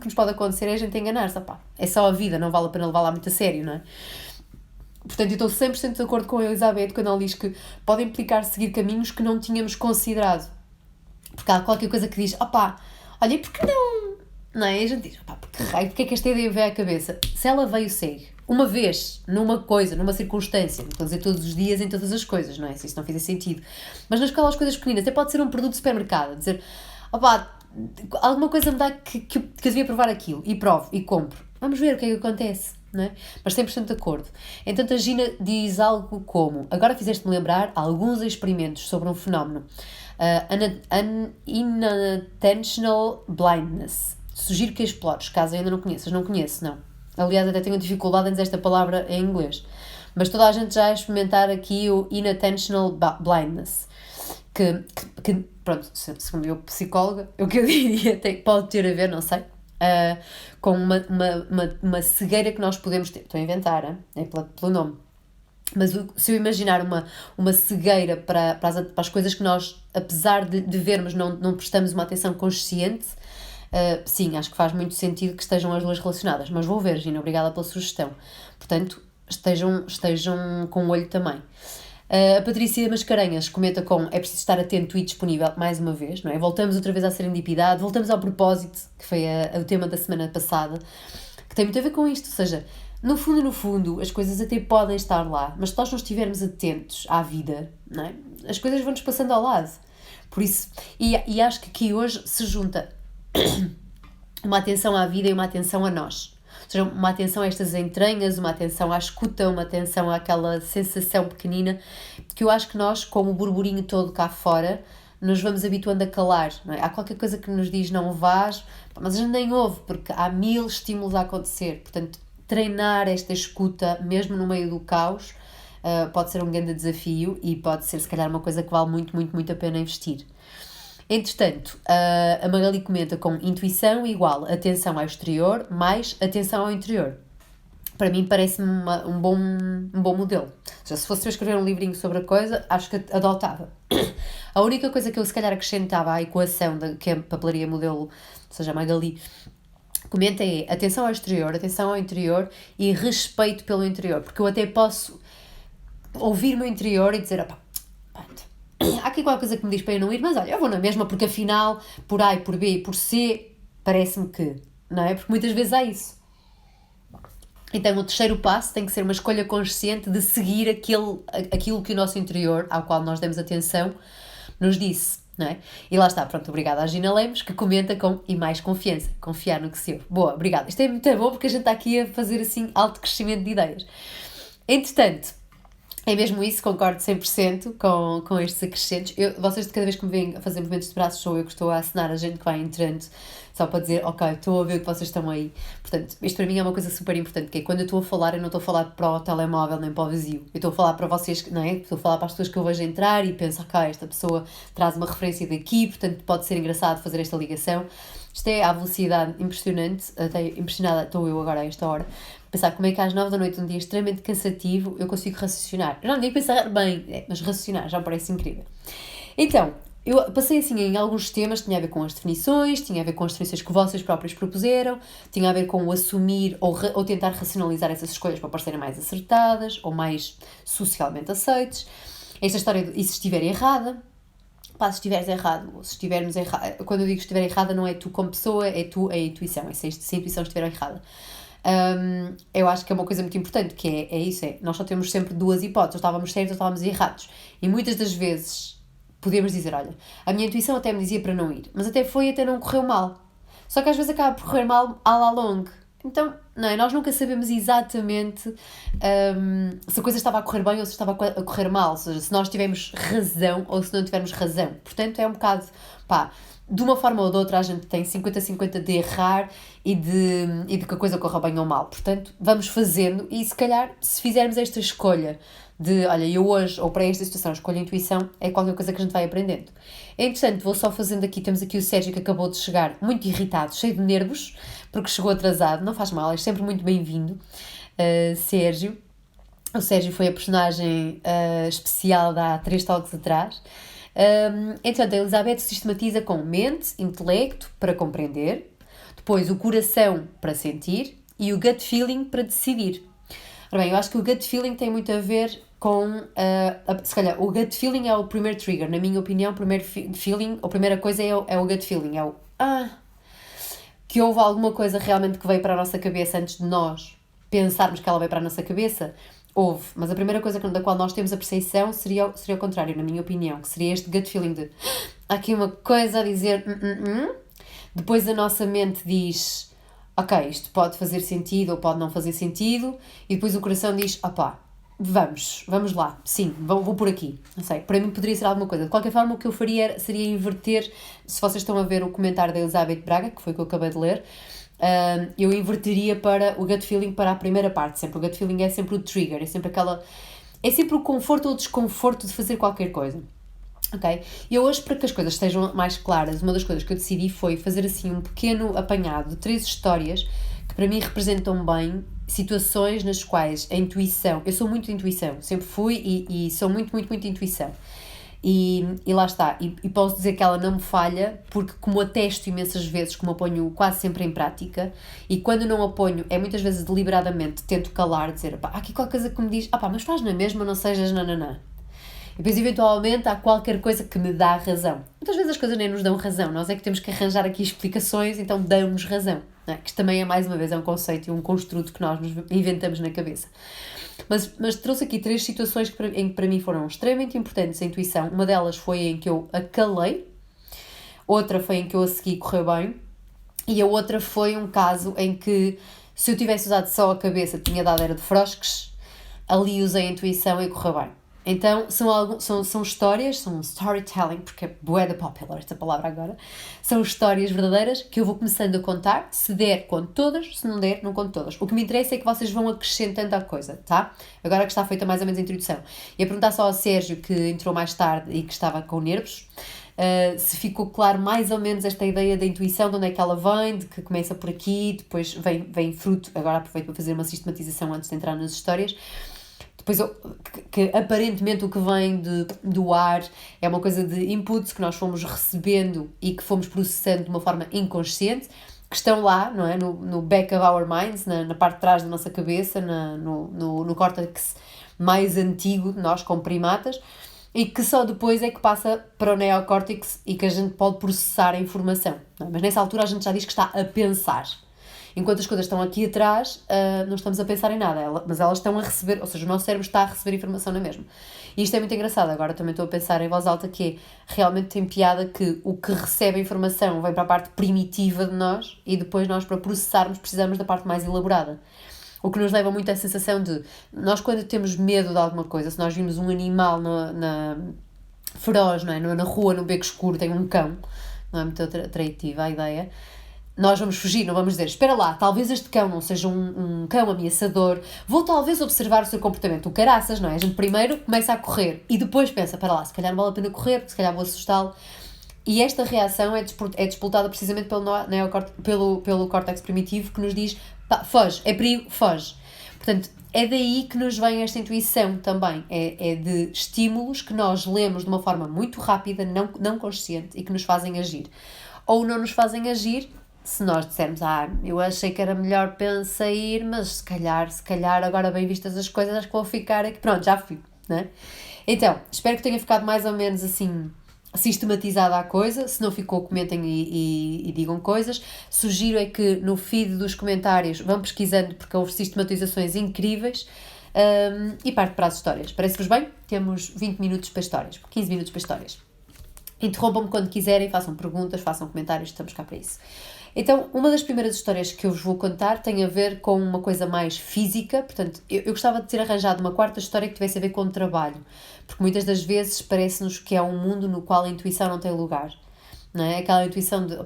[SPEAKER 1] nos pode acontecer é a gente enganar-se. É só a vida, não vale a pena levá-la muito a sério, não é? Portanto, eu estou 100% de acordo com a Elizabeth quando ela diz que pode implicar seguir caminhos que não tínhamos considerado. Porque há qualquer coisa que diz, olha, e porquê não? Não é? E a gente diz, porque é que esta ideia veio à cabeça? Se ela veio, segue. Uma vez, numa coisa, numa circunstância, não estou a dizer todos os dias em todas as coisas, não é? Se isso não fizer sentido. Mas nas aquelas coisas pequeninas, até pode ser um produto de supermercado, dizer, alguma coisa me dá que eu devia provar aquilo, e provo, e compro. Vamos ver o que é que acontece. Não é? Mas 100% de acordo. Então a Gina diz algo como: agora fizeste-me lembrar alguns experimentos sobre um fenómeno, inattentional blindness. Sugiro que explores, caso ainda não conheças. Não conheço, não. Aliás, até tenho dificuldade em dizer esta palavra em inglês. Mas toda a gente já vai experimentar aqui o inattentional blindness. Que pronto, segundo eu, psicóloga, o que eu diria pode ter a ver, não sei, com uma cegueira que nós podemos ter. Estou a inventar, pelo nome. Mas se eu imaginar uma cegueira para as coisas que nós, apesar de vermos, não prestamos uma atenção consciente, sim, acho que faz muito sentido que estejam as duas relacionadas. Mas vou ver, Gina, obrigada pela sugestão. Portanto, estejam com o olho também. A Patrícia Mascarenhas comenta com: é preciso estar atento e disponível, mais uma vez, não é? Voltamos outra vez à serendipidade, voltamos ao propósito, que foi o tema da semana passada, que tem muito a ver com isto, ou seja, no fundo, as coisas até podem estar lá, mas se nós não estivermos atentos à vida, não é? As coisas vão-nos passando ao lado. Por isso, e acho que aqui hoje se junta uma atenção à vida e uma atenção a nós. Ou seja, uma atenção a estas entranhas, uma atenção à escuta, uma atenção àquela sensação pequenina, que eu acho que nós, como o burburinho todo cá fora, nos vamos habituando a calar, não é? Há qualquer coisa que nos diz não vás, mas a gente nem ouve, porque há 1000 estímulos a acontecer. Portanto, treinar esta escuta, mesmo no meio do caos, pode ser um grande desafio e pode ser, se calhar, uma coisa que vale muito, muito, muito a pena investir. Entretanto, a Magali comenta com: intuição igual atenção ao exterior mais atenção ao interior. Para mim parece-me um bom modelo. Ou seja, se fosse eu escrever um livrinho sobre a coisa, acho que adotava. A única coisa que eu se calhar acrescentava à equação que a papelaria modelo, ou seja, a Magali comenta, é atenção ao exterior, atenção ao interior e respeito pelo interior. Porque eu até posso ouvir o meu interior e dizer, há aqui qualquer coisa que me diz para eu não ir, mas olha, eu vou na mesma, porque afinal, por A e por B e por C, parece-me que, não é? Porque muitas vezes há isso. Então o terceiro passo tem que ser uma escolha consciente de seguir aquilo que o nosso interior, ao qual nós demos atenção, nos disse, não é? E lá está, pronto, obrigada à Gina Lemos, que comenta com: e mais confiança, confiar no que se ouve. Boa, obrigada. Isto é muito bom porque a gente está aqui a fazer assim alto crescimento de ideias. Entretanto, É mesmo isso, concordo 100% com estes acrescentos. Vocês, de cada vez que me veem a fazer movimentos de braços, sou eu que estou a acenar a gente que vai entrando, só para dizer, ok, estou a ver que vocês estão aí. Portanto, isto para mim é uma coisa super importante, que é quando eu estou a falar, eu não estou a falar para o telemóvel nem para o vazio. Eu estou a falar para vocês, não é? Estou a falar para as pessoas que eu vejo entrar e penso, ok, esta pessoa traz uma referência daqui, portanto pode ser engraçado fazer esta ligação. Isto é à velocidade impressionante, até impressionada estou eu agora a esta hora. Pensar como é que às 9 da noite, um dia extremamente cansativo, eu consigo raciocinar. Eu não digo pensar bem, mas raciocinar já me parece incrível. Então, eu passei assim em alguns temas, tinha a ver com as definições, tinha a ver com as definições que vocês próprios propuseram, tinha a ver com o assumir ou tentar racionalizar essas escolhas para parecerem mais acertadas ou mais socialmente aceites. Esta história de, e se estiver errada, pá, se estiveres errado, ou se estivermos errado, quando eu digo que estiver errada não é tu como pessoa, é tu a intuição, é se a intuição estiver errada. Eu acho que é uma coisa muito importante, que é isso, nós só temos sempre duas hipóteses, ou estávamos certos ou estávamos errados, e muitas das vezes podemos dizer, olha, a minha intuição até me dizia para não ir, mas até não correu mal, só que às vezes acaba por correr mal à la longue. Então, não é? Nós nunca sabemos exatamente se a coisa estava a correr bem ou se estava a correr mal, ou seja, se nós tivemos razão ou se não tivermos razão. Portanto, é um bocado, pá, de uma forma ou de outra a gente tem 50-50 de errar e de que a coisa corra bem ou mal. Portanto, vamos fazendo e se calhar, se fizermos esta escolha de, olha, eu hoje, ou para esta situação, escolho a intuição, é qualquer coisa que a gente vai aprendendo. É interessante, vou só fazendo aqui, temos aqui o Sérgio que acabou de chegar, muito irritado, cheio de nervos, porque chegou atrasado, não faz mal, é sempre muito bem-vindo, Sérgio. O Sérgio foi a personagem especial de há 3 talks atrás. Entretanto, a Elizabeth sistematiza com mente, intelecto, para compreender, depois o coração para sentir e o gut feeling para decidir. Ora bem, eu acho que o gut feeling tem muito a ver com, se calhar, o gut feeling é o primeiro trigger, na minha opinião, o primeiro feeling, a primeira coisa é o gut feeling, é o, que houve alguma coisa realmente que veio para a nossa cabeça antes de nós pensarmos que ela veio para a nossa cabeça. Houve, mas a primeira coisa da qual nós temos a percepção seria o contrário, na minha opinião, que seria este gut feeling de há aqui uma coisa a dizer, Depois a nossa mente diz, ok, isto pode fazer sentido ou pode não fazer sentido, e depois o coração diz, opá, vamos lá, sim, vou por aqui, não sei, para mim poderia ser alguma coisa. De qualquer forma, o que eu faria seria inverter, se vocês estão a ver o comentário da Elizabeth Braga, que foi o que eu acabei de ler, eu inverteria para o gut feeling para a primeira parte, sempre. O gut feeling é sempre o trigger, é sempre o conforto ou o desconforto de fazer qualquer coisa. Ok? E hoje, para que as coisas estejam mais claras, uma das coisas que eu decidi foi fazer assim um pequeno apanhado de 3 histórias que para mim representam bem situações nas quais a intuição, eu sou muito de intuição, sempre fui e sou muito, muito, muito de intuição. E lá está, e posso dizer que ela não me falha, porque como a testo imensas vezes, como a ponho quase sempre em prática, e quando não a ponho, é muitas vezes deliberadamente, tento calar, dizer, pá, há aqui qualquer coisa que me diz, pá, mas faz na mesma, não sejas nananã. E depois, eventualmente, há qualquer coisa que me dá razão. Muitas vezes as coisas nem nos dão razão, nós é que temos que arranjar aqui explicações, então dão-nos razão. Não é? Que isto também é, mais uma vez, é um conceito e um construto que nós nos inventamos na cabeça. Mas trouxe aqui 3 situações em que para mim foram extremamente importantes a intuição. Uma delas foi em que eu a calei, outra foi em que eu a segui e correu bem, e a outra foi um caso em que, se eu tivesse usado só a cabeça, tinha dado era de frosques, ali usei a intuição e correu bem. Então, são histórias, são storytelling, porque é bué da popular esta palavra agora, são histórias verdadeiras que eu vou começando a contar, se der, conto todas, se não der, não conto todas. O que me interessa é que vocês vão acrescentando à coisa, tá? Agora que está feita mais ou menos a introdução. E a perguntar só ao Sérgio, que entrou mais tarde e que estava com nervos, se ficou claro mais ou menos esta ideia da intuição, de onde é que ela vem, de que começa por aqui, depois vem fruto, agora aproveito para fazer uma sistematização antes de entrar nas histórias. Depois, que aparentemente o que vem do ar é uma coisa de inputs que nós fomos recebendo e que fomos processando de uma forma inconsciente, que estão lá, não é? No back of our minds, na parte de trás da nossa cabeça, no córtex mais antigo de nós como primatas, e que só depois é que passa para o neocórtex e que a gente pode processar a informação. Não é? Mas nessa altura a gente já diz que está a pensar. Enquanto as coisas estão aqui atrás, não estamos a pensar em nada, mas elas estão a receber, ou seja, o nosso cérebro está a receber informação na mesma. E isto é muito engraçado, agora também estou a pensar em voz alta que realmente tem piada que o que recebe a informação vem para a parte primitiva de nós e depois nós, para processarmos, precisamos da parte mais elaborada. O que nos leva muito à sensação de, nós quando temos medo de alguma coisa, se nós vimos um animal feroz, não é? Na rua, no beco escuro, tem um cão, não é muito atrativa a ideia, nós vamos fugir, não vamos dizer, espera lá, talvez este cão não seja um cão ameaçador, vou talvez observar o seu comportamento. O caraças, não é? A gente primeiro começa a correr e depois pensa, espera lá, se calhar não vale a pena correr, porque se calhar vou assustá-lo. E esta reação é disputada precisamente pelo córtex primitivo, que nos diz, pá, foge, é perigo, foge. Portanto, é daí que nos vem esta intuição também, é de estímulos que nós lemos de uma forma muito rápida, não consciente, e que nos fazem agir. Ou não nos fazem agir, se nós dissermos, eu achei que era melhor sair, mas se calhar agora bem vistas as coisas, acho que vou ficar aqui, pronto, já fui, né? Então, espero que tenha ficado mais ou menos assim sistematizada a coisa. Se não ficou, comentem e digam coisas. Sugiro é que no feed dos comentários vão pesquisando, porque houve sistematizações incríveis, e parte para as histórias. Parece-vos bem? Temos 20 minutos para histórias, 15 minutos para histórias. Interrompam-me quando quiserem, façam perguntas, façam comentários, estamos cá para isso. Então, uma das primeiras histórias que eu vos vou contar tem a ver com uma coisa mais física. Portanto, eu gostava de ter arranjado uma quarta história que tivesse a ver com o trabalho, porque muitas das vezes parece-nos que é um mundo no qual a intuição não tem lugar, não é? Aquela intuição de,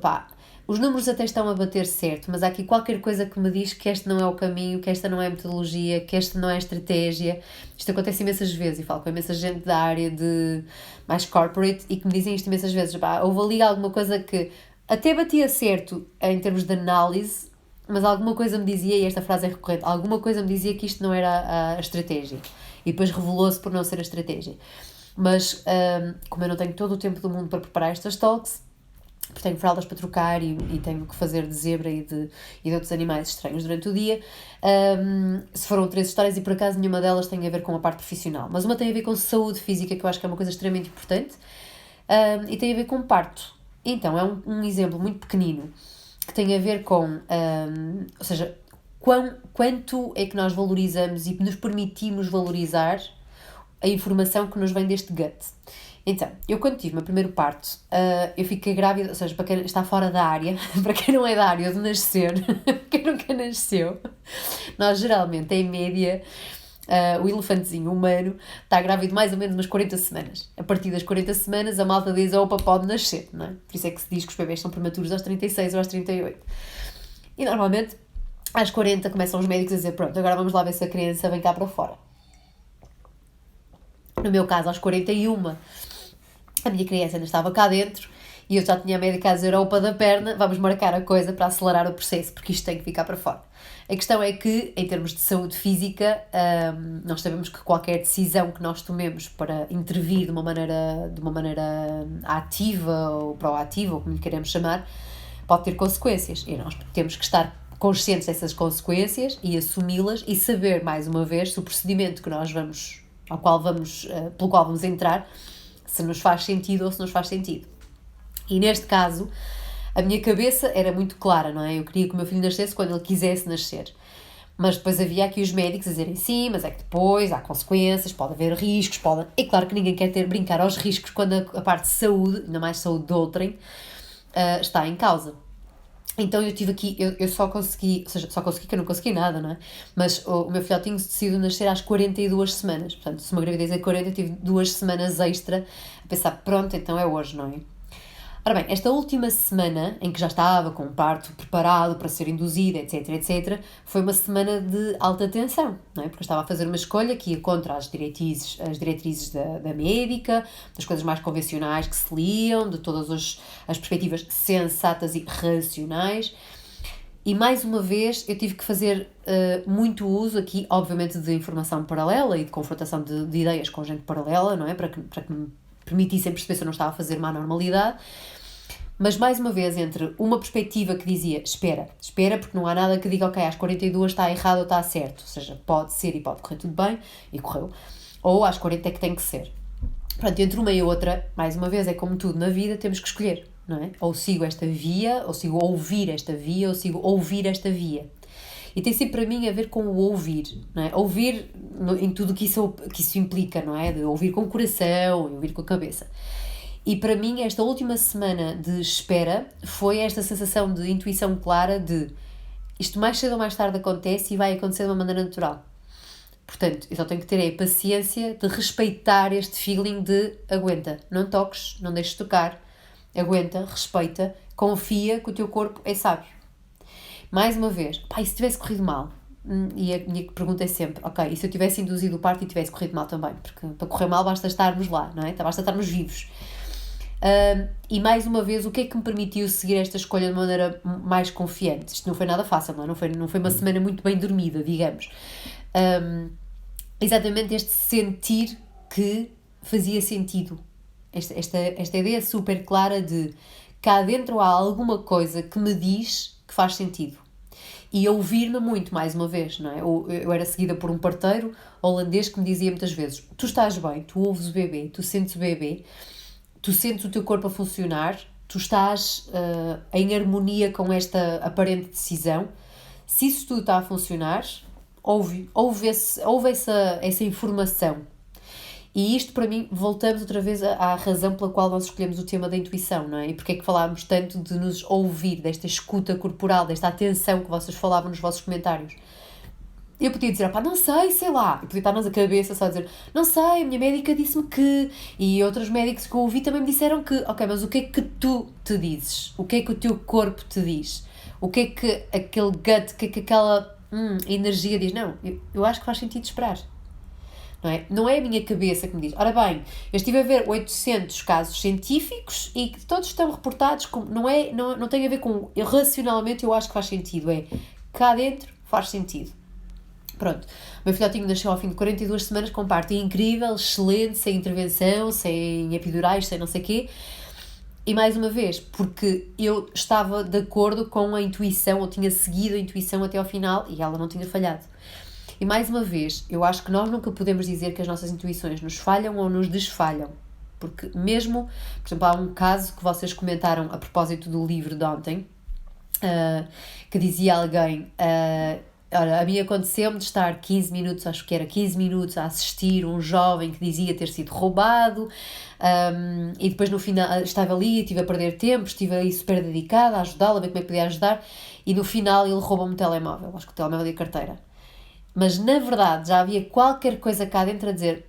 [SPEAKER 1] os números até estão a bater certo, mas há aqui qualquer coisa que me diz que este não é o caminho, que esta não é a metodologia, que esta não é a estratégia. Isto acontece imensas vezes e falo com imensa gente da área de mais corporate e que me dizem isto imensas vezes. Houve ali alguma coisa que até batia certo em termos de análise, mas alguma coisa me dizia, e esta frase é recorrente, alguma coisa me dizia que isto não era a estratégia. E depois revelou-se por não ser a estratégia. Mas, como eu não tenho todo o tempo do mundo para preparar estas talks, porque tenho fraldas para trocar e tenho que fazer de zebra e de outros animais estranhos durante o dia, se foram 3 histórias e por acaso nenhuma delas tem a ver com a parte profissional. Mas uma tem a ver com saúde física, que eu acho que é uma coisa extremamente importante, e tem a ver com parto. Então, é um exemplo muito pequenino que tem a ver com, ou seja, quanto é que nós valorizamos e nos permitimos valorizar a informação que nos vem deste gut. Então, eu quando tive o meu primeiro parto, eu fiquei grávida, ou seja, para quem está fora da área, para quem não é da área de nascer, quem nunca nasceu, nós geralmente, em média, o elefantezinho humano está grávido mais ou menos umas 40 semanas. A partir das 40 semanas a malta diz, opa, pode nascer, não é? Por isso é que se diz que os bebés são prematuros aos 36 ou aos 38. E normalmente, às 40 começam os médicos a dizer, pronto, agora vamos lá ver se a criança vem cá para fora. No meu caso, aos 41, a minha criança ainda estava cá dentro e eu já tinha a médica a dizer, opa da perna, vamos marcar a coisa para acelerar o processo, porque isto tem que ficar para fora. A questão é que, em termos de saúde física, nós sabemos que qualquer decisão que nós tomemos para intervir de uma maneira ativa ou proativa, ou como lhe queremos chamar, pode ter consequências. E nós temos que estar conscientes dessas consequências e assumi-las e saber, mais uma vez, se o procedimento pelo qual vamos entrar, se nos faz sentido ou se nos faz sentido. E neste caso, a minha cabeça era muito clara, não é? Eu queria que o meu filho nascesse quando ele quisesse nascer. Mas depois havia aqui os médicos a dizerem sim, mas é que depois há consequências, pode haver riscos, É claro que ninguém quer brincar aos riscos quando a parte de saúde, ainda mais saúde de outrem, está em causa. Então eu tive aqui, eu só consegui, ou seja, que eu não consegui nada, não é? Mas o meu filhotinho decidiu nascer às 42 semanas. Portanto, se uma gravidez é 40, eu tive 2 semanas extra a pensar, pronto, então é hoje, não é? Ora bem, esta última semana, em que já estava com o parto preparado para ser induzida, etc, foi uma semana de alta tensão, não é? Porque eu estava a fazer uma escolha que ia contra as diretrizes da médica, das coisas mais convencionais que se liam, de todas as perspectivas sensatas e racionais. E mais uma vez eu tive que fazer muito uso aqui, obviamente, de informação paralela e de confrontação de ideias com gente paralela, não é? Para que me permitissem perceber se eu não estava a fazer má normalidade, mas mais uma vez entre uma perspectiva que dizia espera, porque não há nada que diga ok, às 42 está errado ou está certo, ou seja, pode ser e pode correr tudo bem, e correu, ou às 40 é que tem que ser. Pronto, entre uma e outra, mais uma vez, é como tudo na vida, temos que escolher, não é? Ou sigo esta via, ou sigo ouvir esta via, ou sigo ouvir esta via. E tem sempre para mim a ver com o ouvir, não é? Ouvir em tudo que isso implica, não é? De ouvir com o coração e ouvir com a cabeça. E para mim esta última semana de espera foi esta sensação de intuição clara de isto mais cedo ou mais tarde acontece e vai acontecer de uma maneira natural. Portanto, eu só tenho que ter a paciência de respeitar este feeling de aguenta, não toques, não deixes tocar, aguenta, respeita, confia que o teu corpo é sábio. Mais uma vez, e se tivesse corrido mal? E a minha pergunta é sempre, ok, e se eu tivesse induzido o parto e tivesse corrido mal também? Porque para correr mal basta estarmos lá, não é? Basta estarmos vivos. E mais uma vez, o que é que me permitiu seguir esta escolha de maneira mais confiante? Isto não foi nada fácil, não foi uma semana muito bem dormida, digamos. Exatamente este sentir que fazia sentido. Esta ideia super clara de cá dentro há alguma coisa que me diz que faz sentido. E ouvir-me muito, mais uma vez, não é? Eu era seguida por um parteiro holandês que me dizia muitas vezes: tu estás bem, tu ouves o bebê, tu sentes o bebê, tu sentes o teu corpo a funcionar, tu estás em harmonia com esta aparente decisão. Se isso tudo está a funcionar, ouve essa informação. E isto, para mim, voltamos outra vez à razão pela qual nós escolhemos o tema da intuição, não é? E porque é que falámos tanto de nos ouvir, desta escuta corporal, desta atenção que vocês falavam nos vossos comentários. Eu podia dizer, não sei lá. Eu podia estar na cabeça só a dizer, não sei, a minha médica disse-me que... E outros médicos que eu ouvi também me disseram que... Ok, mas o que é que tu te dizes? O que é que o teu corpo te diz? O que é que aquele gut, o que é que aquela energia diz? Não, eu acho que faz sentido esperar. Não é a minha cabeça que me diz, ora bem, eu estive a ver 800 casos científicos e que todos estão reportados, não tem a ver com racionalmente eu acho que faz sentido, é cá dentro faz sentido. Pronto, o meu filhotinho nasceu ao fim de 42 semanas com parto incrível, excelente, sem intervenção, sem epidurais, sem não sei o quê. E mais uma vez, porque eu estava de acordo com a intuição, ou tinha seguido a intuição até ao final e ela não tinha falhado. E mais uma vez, eu acho que nós nunca podemos dizer que as nossas intuições nos falham ou nos desfalham. Porque mesmo, por exemplo, há um caso que vocês comentaram a propósito do livro de ontem, que dizia alguém, olha, a mim aconteceu-me de estar 15 minutos, acho que era 15 minutos, a assistir um jovem que dizia ter sido roubado, e depois no final estava ali, estive a perder tempo, estive aí super dedicada a ajudá-lo, a ver como é que podia ajudar, e no final ele roubou-me o telemóvel, acho que o telemóvel e a carteira. Mas, na verdade, já havia qualquer coisa cá dentro a dizer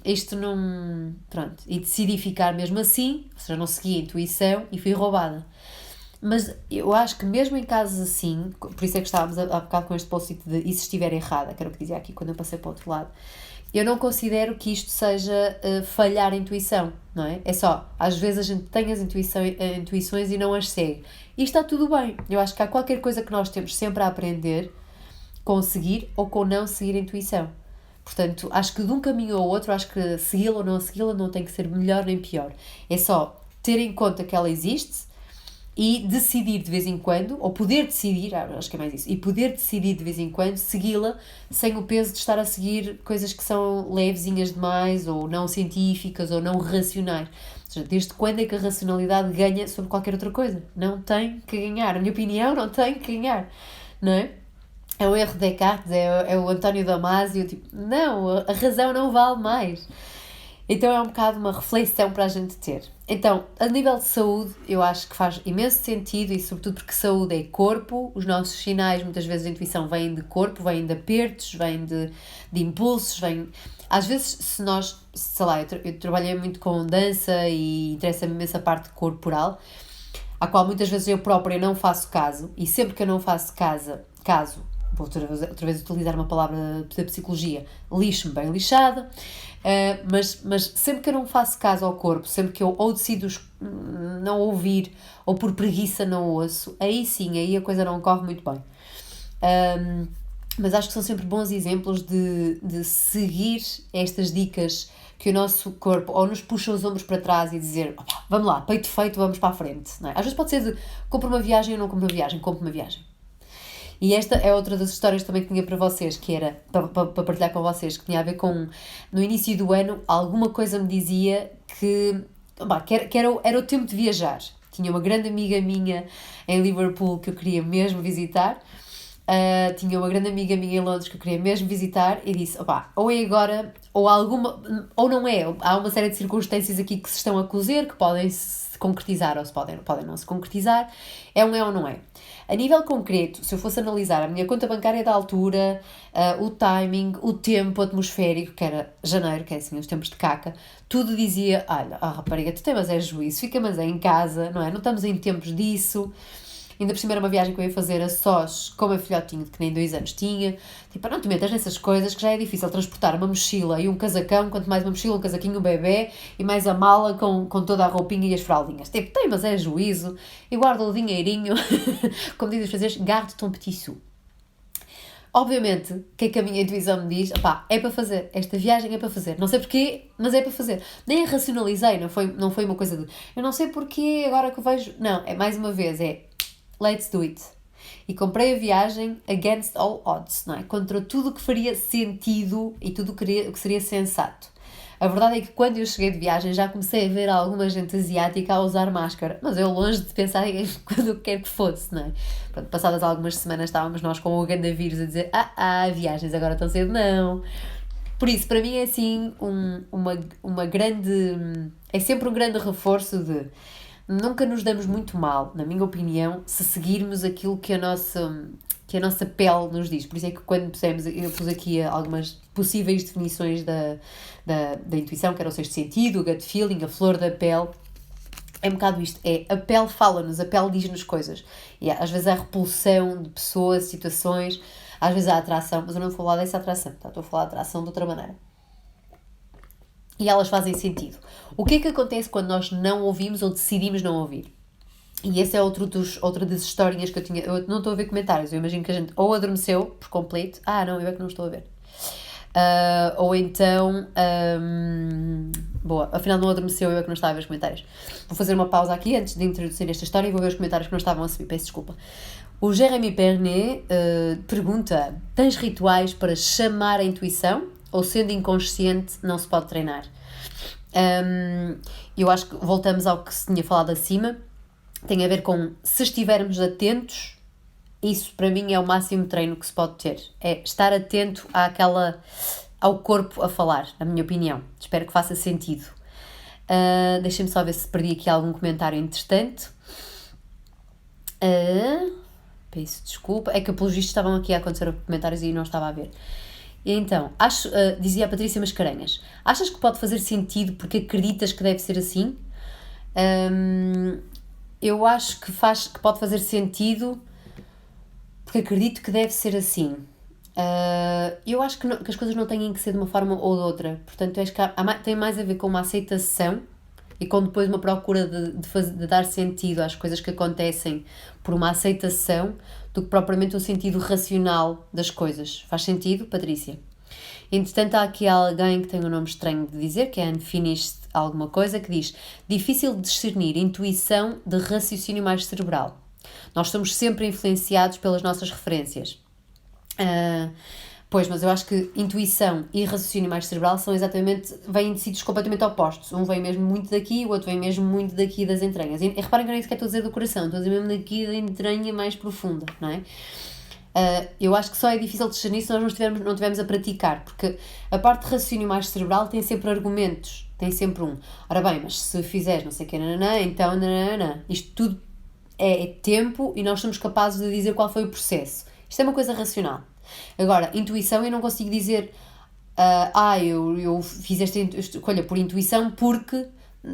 [SPEAKER 1] isto não... Pronto. E decidi ficar mesmo assim, ou seja, não segui a intuição e fui roubada. Mas eu acho que mesmo em casos assim, por isso é que estávamos há bocado com este post-it de e se estiver errada, que era o que dizia aqui quando eu passei para o outro lado, eu não considero que isto seja falhar a intuição, não é? É só, às vezes a gente tem as intuições e não as segue. E está tudo bem. Eu acho que há qualquer coisa que nós temos sempre a aprender com seguir ou com não seguir a intuição. Portanto, acho que de um caminho ao outro, acho que segui-la ou não segui-la não tem que ser melhor nem pior. É só ter em conta que ela existe e decidir de vez em quando, ou poder decidir, acho que é mais isso, e poder decidir de vez em quando segui-la sem o peso de estar a seguir coisas que são levezinhas demais, ou não científicas, ou não racionais. Ou seja, desde quando é que a racionalidade ganha sobre qualquer outra coisa? Não tem que ganhar. Na minha opinião, não tem que ganhar. Não é? É o erro de Descartes, é o António Damasio, não, a razão não vale mais. Então é um bocado uma reflexão para a gente ter. Então, a nível de saúde, eu acho que faz imenso sentido e sobretudo porque saúde é corpo, os nossos sinais, muitas vezes a intuição vem de corpo, vem de apertos, vem de impulsos, vem... Às vezes, se nós, sei lá, eu trabalhei muito com dança e interessa-me imenso a parte corporal, à qual muitas vezes eu própria não faço caso, e sempre que eu não faço caso, vou outra vez utilizar uma palavra da psicologia, lixo-me bem lixada, mas sempre que eu não faço caso ao corpo, sempre que eu ou decido não ouvir, ou por preguiça não ouço, aí sim, aí a coisa não corre muito bem. Mas acho que são sempre bons exemplos de seguir estas dicas que o nosso corpo ou nos puxa os ombros para trás e dizer, vamos lá, peito feito, vamos para a frente. Não é? Às vezes pode ser de compro uma viagem ou não compro uma viagem, compro uma viagem. E esta é outra das histórias também que tinha para vocês, que era, para partilhar com vocês, que tinha a ver com, no início do ano, alguma coisa me dizia que era o tempo de viajar. Tinha uma grande amiga minha em Liverpool que eu queria mesmo visitar, Tinha uma grande amiga minha em Londres que eu queria mesmo visitar e disse, opá, ou é agora, ou não é. Há uma série de circunstâncias aqui que se estão a cozer, que podem se concretizar ou podem não se concretizar. É ou não é. A nível concreto, se eu fosse analisar a minha conta bancária da altura, o timing, o tempo atmosférico, que era janeiro, que é assim, os tempos de caca, tudo dizia, olha, rapariga, tu tens mas juízo, fica mas em casa, não é? Não estamos em tempos disso. Ainda por cima era uma viagem que eu ia fazer a sós com o meu filhotinho de que nem 2 anos tinha. Tipo, não te metas nessas coisas que já é difícil transportar uma mochila e um casacão, quanto mais uma mochila, um casaquinho, um bebê e mais a mala com toda a roupinha e as fraldinhas. Tipo, mas é juízo e guarda o dinheirinho. Como dizem os franceses, garde ton petit sou. Obviamente, o que é que a minha intuição me diz? Opá, é para fazer, esta viagem é para fazer. Não sei porquê, mas é para fazer. Nem a racionalizei, não foi uma coisa de eu não sei porquê, agora que eu vejo. Não, é mais uma vez, let's do it. E comprei a viagem against all odds, não é? Contra tudo o que faria sentido e tudo o que seria sensato. A verdade é que quando eu cheguei de viagem já comecei a ver alguma gente asiática a usar máscara, mas eu longe de pensar em quando quer que fosse, não é? Pronto, passadas algumas semanas estávamos nós com o gandavírus a dizer viagens agora tão cedo, não. Por isso, para mim é assim uma grande... É sempre um grande reforço de... Nunca nos damos muito mal, na minha opinião, se seguirmos aquilo que a nossa pele nos diz. Por isso é que quando eu pus aqui algumas possíveis definições da intuição, que era o sexto sentido, o gut feeling, a flor da pele, é um bocado isto, a pele fala-nos, a pele diz-nos coisas. E às vezes há repulsão de pessoas, situações, às vezes há atração, mas eu não vou falar dessa atração, tá? Estou a falar de atração de outra maneira. E elas fazem sentido. O que é que acontece quando nós não ouvimos ou decidimos não ouvir? E esse é outra das historinhas que eu tinha. Eu não estou a ver comentários, eu imagino que a gente ou adormeceu por completo. Não, eu é que não estou a ver. Ou então. Boa, afinal não adormeceu, eu é que não estava a ver os comentários. Vou fazer uma pausa aqui antes de introduzir esta história e vou ver os comentários que não estavam a subir. Peço desculpa. O Jérémy Pernet pergunta: tens rituais para chamar a intuição? Ou sendo inconsciente não se pode treinar? Eu acho que voltamos ao que se tinha falado acima. Tem a ver com, se estivermos atentos, isso para mim é o máximo treino que se pode ter. É estar atento ao corpo a falar, na minha opinião. Espero que faça sentido. Deixem-me só ver se perdi aqui algum comentário interessante. Peço desculpa. É que pelos vistos estavam aqui a acontecer comentários e não estava a ver. Então, dizia a Patrícia Mascarenhas, achas que pode fazer sentido porque acreditas que deve ser assim? Eu acho que pode fazer sentido porque acredito que deve ser assim. Eu acho que as coisas não têm que ser de uma forma ou de outra. Portanto, acho que tem mais a ver com uma aceitação e com depois uma procura de dar sentido às coisas que acontecem por uma aceitação do que propriamente um sentido racional das coisas. Faz sentido, Patrícia? Entretanto, há aqui alguém que tem um nome estranho de dizer, que é Unfinished alguma coisa, que diz: difícil de discernir intuição de raciocínio mais cerebral. Nós somos sempre influenciados pelas nossas referências. Pois, mas eu acho que intuição e raciocínio mais cerebral vêm de sítios completamente opostos. Um vem mesmo muito daqui, o outro vem mesmo muito daqui das entranhas. E reparem que não é isso que estou a dizer do coração, estou a dizer mesmo daqui da entranha mais profunda, não é? Eu acho que só é difícil discernir se nós não estivermos a praticar, porque a parte de raciocínio mais cerebral tem sempre argumentos, tem sempre ora bem, mas se fizeres não sei o que, então, isto tudo é tempo e nós somos capazes de dizer qual foi o processo. Isto é uma coisa racional. Agora, intuição, eu não consigo dizer eu fiz esta escolha por intuição porque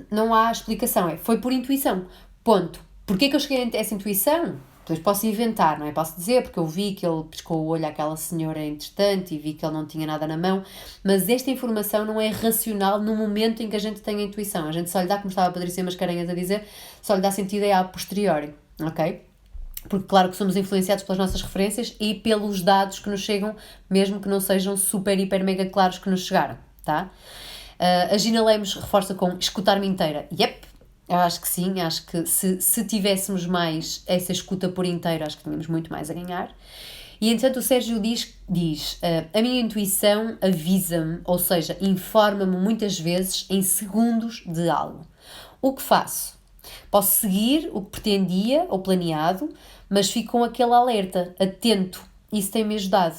[SPEAKER 1] não há explicação, foi por intuição, ponto. Porquê que eu cheguei a essa intuição? Depois posso inventar, não é? Posso dizer, porque eu vi que ele piscou o olho àquela senhora entretanto e vi que ele não tinha nada na mão, mas esta informação não é racional no momento em que a gente tem a intuição. A gente só lhe dá, como estava a Patrícia Mascarenhas a dizer, só lhe dá sentido a posteriori, ok? Porque claro que somos influenciados pelas nossas referências e pelos dados que nos chegam, mesmo que não sejam super, hiper, mega claros que nos chegaram, tá? A Gina Lemos reforça com escutar-me inteira. Yep! Eu acho que sim, acho que se tivéssemos mais essa escuta por inteiro, acho que tínhamos muito mais a ganhar. E entretanto o Sérgio diz a minha intuição avisa-me, ou seja, informa-me muitas vezes em segundos de algo. O que faço? Posso seguir o que pretendia ou planeado, mas fico com aquele alerta, atento, isso tem-me ajudado.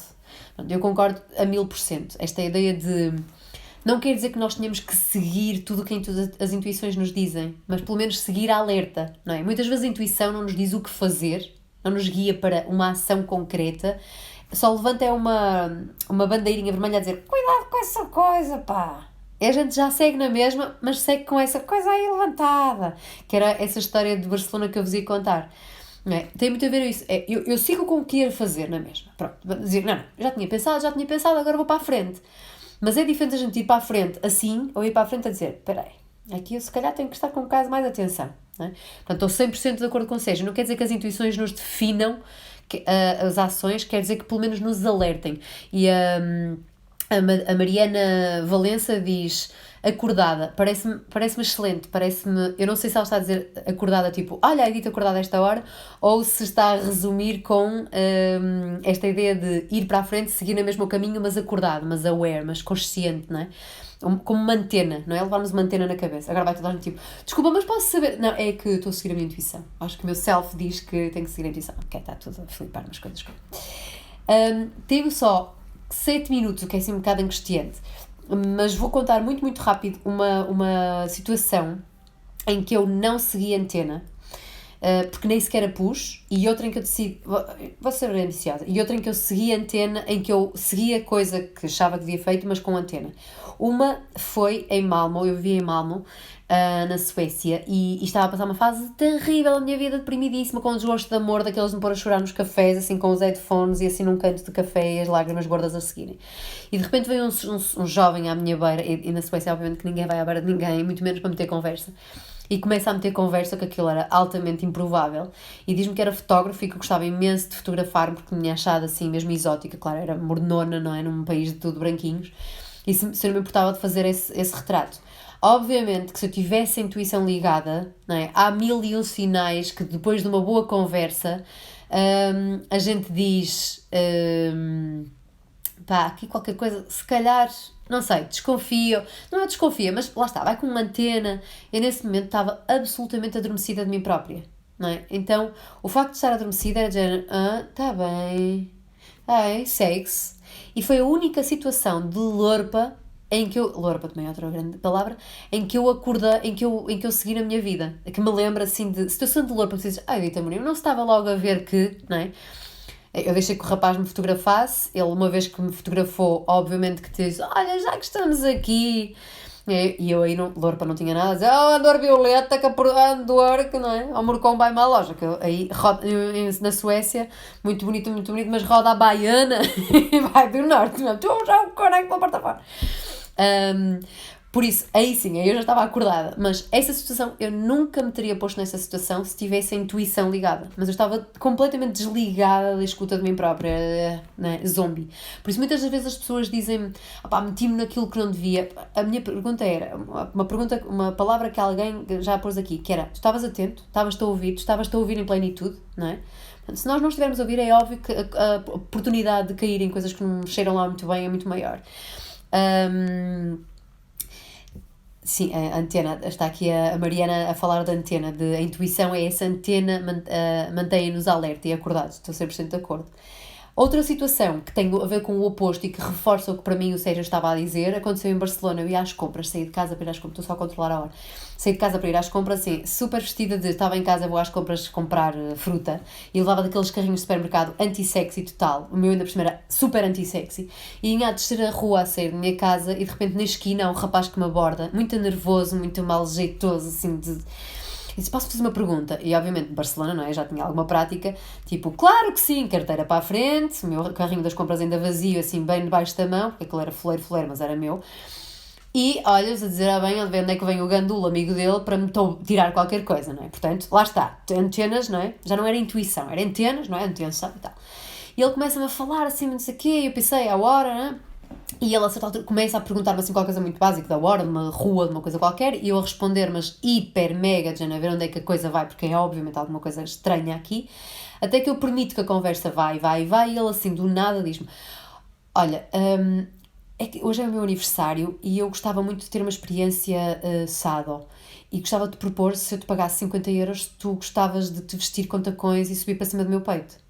[SPEAKER 1] Eu concordo a 1000%. Esta ideia de... Não quer dizer que nós tenhamos que seguir tudo o que as intuições nos dizem, mas pelo menos seguir a alerta, não é? Muitas vezes a intuição não nos diz o que fazer, não nos guia para uma ação concreta, só levanta uma bandeirinha vermelha a dizer cuidado com essa coisa, pá. E a gente já segue na mesma, mas segue com essa coisa aí levantada, que era essa história de Barcelona que eu vos ia contar. Não é? Tem muito a ver isso. Eu sigo com o que ia fazer na mesma. Pronto, dizer, não, já tinha pensado, agora vou para a frente. Mas é diferente a gente ir para a frente assim, ou ir para a frente a dizer, espera aí, aqui eu se calhar tenho que estar com um bocado mais atenção. Não é? Portanto, estou 100% de acordo com o Sérgio. Não quer dizer que as intuições nos definam as ações, quer dizer que pelo menos nos alertem. E a Mariana Valença diz acordada, parece-me excelente, eu não sei se ela está a dizer acordada tipo, olha, dito acordada a esta hora, ou se está a resumir com esta ideia de ir para a frente, seguir no mesmo caminho, mas acordado, mas aware, mas consciente, não é? Como uma antena, não é? Levar-nos uma antena na cabeça. Agora vai toda a gente tipo, desculpa, mas posso saber? Não, é que estou a seguir a minha intuição. Acho que o meu self diz que tenho que seguir a intuição. Ok, está tudo a flipar umas coisas. Tenho só 7 minutos, o que é assim um bocado angustiante, mas vou contar muito, muito rápido uma situação em que eu não segui a antena, porque nem sequer a pus, e outra em que eu decidi, vou ser ambiciosa, e outra em que eu segui a antena, em que eu segui a coisa que achava que havia feito, mas com antena. Uma foi em Malmö, eu vivia em Malmö, na Suécia, e estava a passar uma fase terrível da minha vida, deprimidíssima, com o desgosto de amor, daqueles de me pôr a chorar nos cafés, assim com os headphones e assim num canto de café e as lágrimas gordas a seguirem. E de repente veio um jovem à minha beira, e na Suécia obviamente que ninguém vai à beira de ninguém, muito menos para meter conversa, e começa a meter conversa, que aquilo era altamente improvável, e diz-me que era fotógrafo e que eu gostava imenso de fotografar-me, porque me tinha achado assim mesmo exótica, claro, era mornona, não é, num país de tudo branquinhos, e se eu não me importava de fazer esse retrato. Obviamente que se eu tivesse a intuição ligada, não é, há 1001 sinais que depois de uma boa conversa a gente diz pá, aqui qualquer coisa, se calhar, não sei, desconfio, não é desconfia, mas lá está, vai com uma antena. Eu nesse momento estava absolutamente adormecida de mim própria, não é? Então, o facto de estar adormecida era dizer, tá bem, segue-se. E foi a única situação de lorpa em que eu, lorpa também é outra grande palavra, em que eu acordei, em que eu segui na minha vida, que me lembra assim de situação de lorpa, que dizes, Dita Morim, não se estava logo a ver que, não é? Eu deixei que o rapaz me fotografasse, ele uma vez que me fotografou, obviamente que disse, olha, já que estamos aqui, e eu aí, Lorpa não tinha nada, a dizer, Andor Violeta, que Andor, que não é, o Morcão vai-me à loja, que eu, aí, na Suécia, muito bonito, mas roda a baiana e vai do norte, tu já o conecto pela porta fora. Por isso, aí sim, aí eu já estava acordada, mas essa situação, eu nunca me teria posto nessa situação se tivesse a intuição ligada, mas eu estava completamente desligada da escuta de mim própria, né? Zombie. Por isso muitas das vezes as pessoas dizem, meti-me naquilo que não devia. A minha pergunta era, uma palavra que alguém já pôs aqui, que era, tu estavas atento, estavas-te a ouvir em plenitude, não é? Portanto, se nós não estivermos a ouvir, é óbvio que a oportunidade de cair em coisas que não cheiram lá muito bem é muito maior. Sim, a antena, está aqui a Mariana a falar da antena, a intuição é essa antena, mantém-nos alerta e acordados, estou 100% de acordo. Outra situação que tem a ver com o oposto e que reforça o que para mim o Sérgio estava a dizer, aconteceu em Barcelona. Eu ia às compras, saí de casa para ir às compras, estou só a controlar a hora. Saí de casa para ir às compras, assim, super vestida estava em casa, vou às compras comprar fruta e levava daqueles carrinhos de supermercado anti-sexy total. O meu ainda por cima era super anti-sexy. E ia a descer a rua a sair da minha casa e de repente na esquina há um rapaz que me aborda, muito nervoso, muito mal jeitoso, assim, e disse, posso fazer uma pergunta? E obviamente Barcelona, não é? Já tinha alguma prática, tipo, claro que sim, carteira para a frente, o meu carrinho das compras ainda vazio, assim, bem debaixo da mão, porque aquilo era fuleiro, mas era meu. E, olha-os a dizer, bem, onde é que vem o gandula, amigo dele, para me tirar qualquer coisa, não é? Portanto, lá está, antenas, não é? Já não era intuição, era antenas, não é? Atenção e tal. E ele começa-me a falar assim, não sei o quê, e eu pensei, à hora, não é? E ele a certa altura começa a perguntar-me assim qualquer coisa muito básica da hora, de uma rua, de uma coisa qualquer, e eu a responder, mas hiper, mega, de a ver onde é que a coisa vai, porque é obviamente alguma coisa estranha aqui, até que eu permito que a conversa vai, e ele assim do nada diz-me, olha, é que hoje é o meu aniversário e eu gostava muito de ter uma experiência sado, e gostava de te propor, se eu te pagasse 50 euros, tu gostavas de te vestir com tacões e subir para cima do meu peito.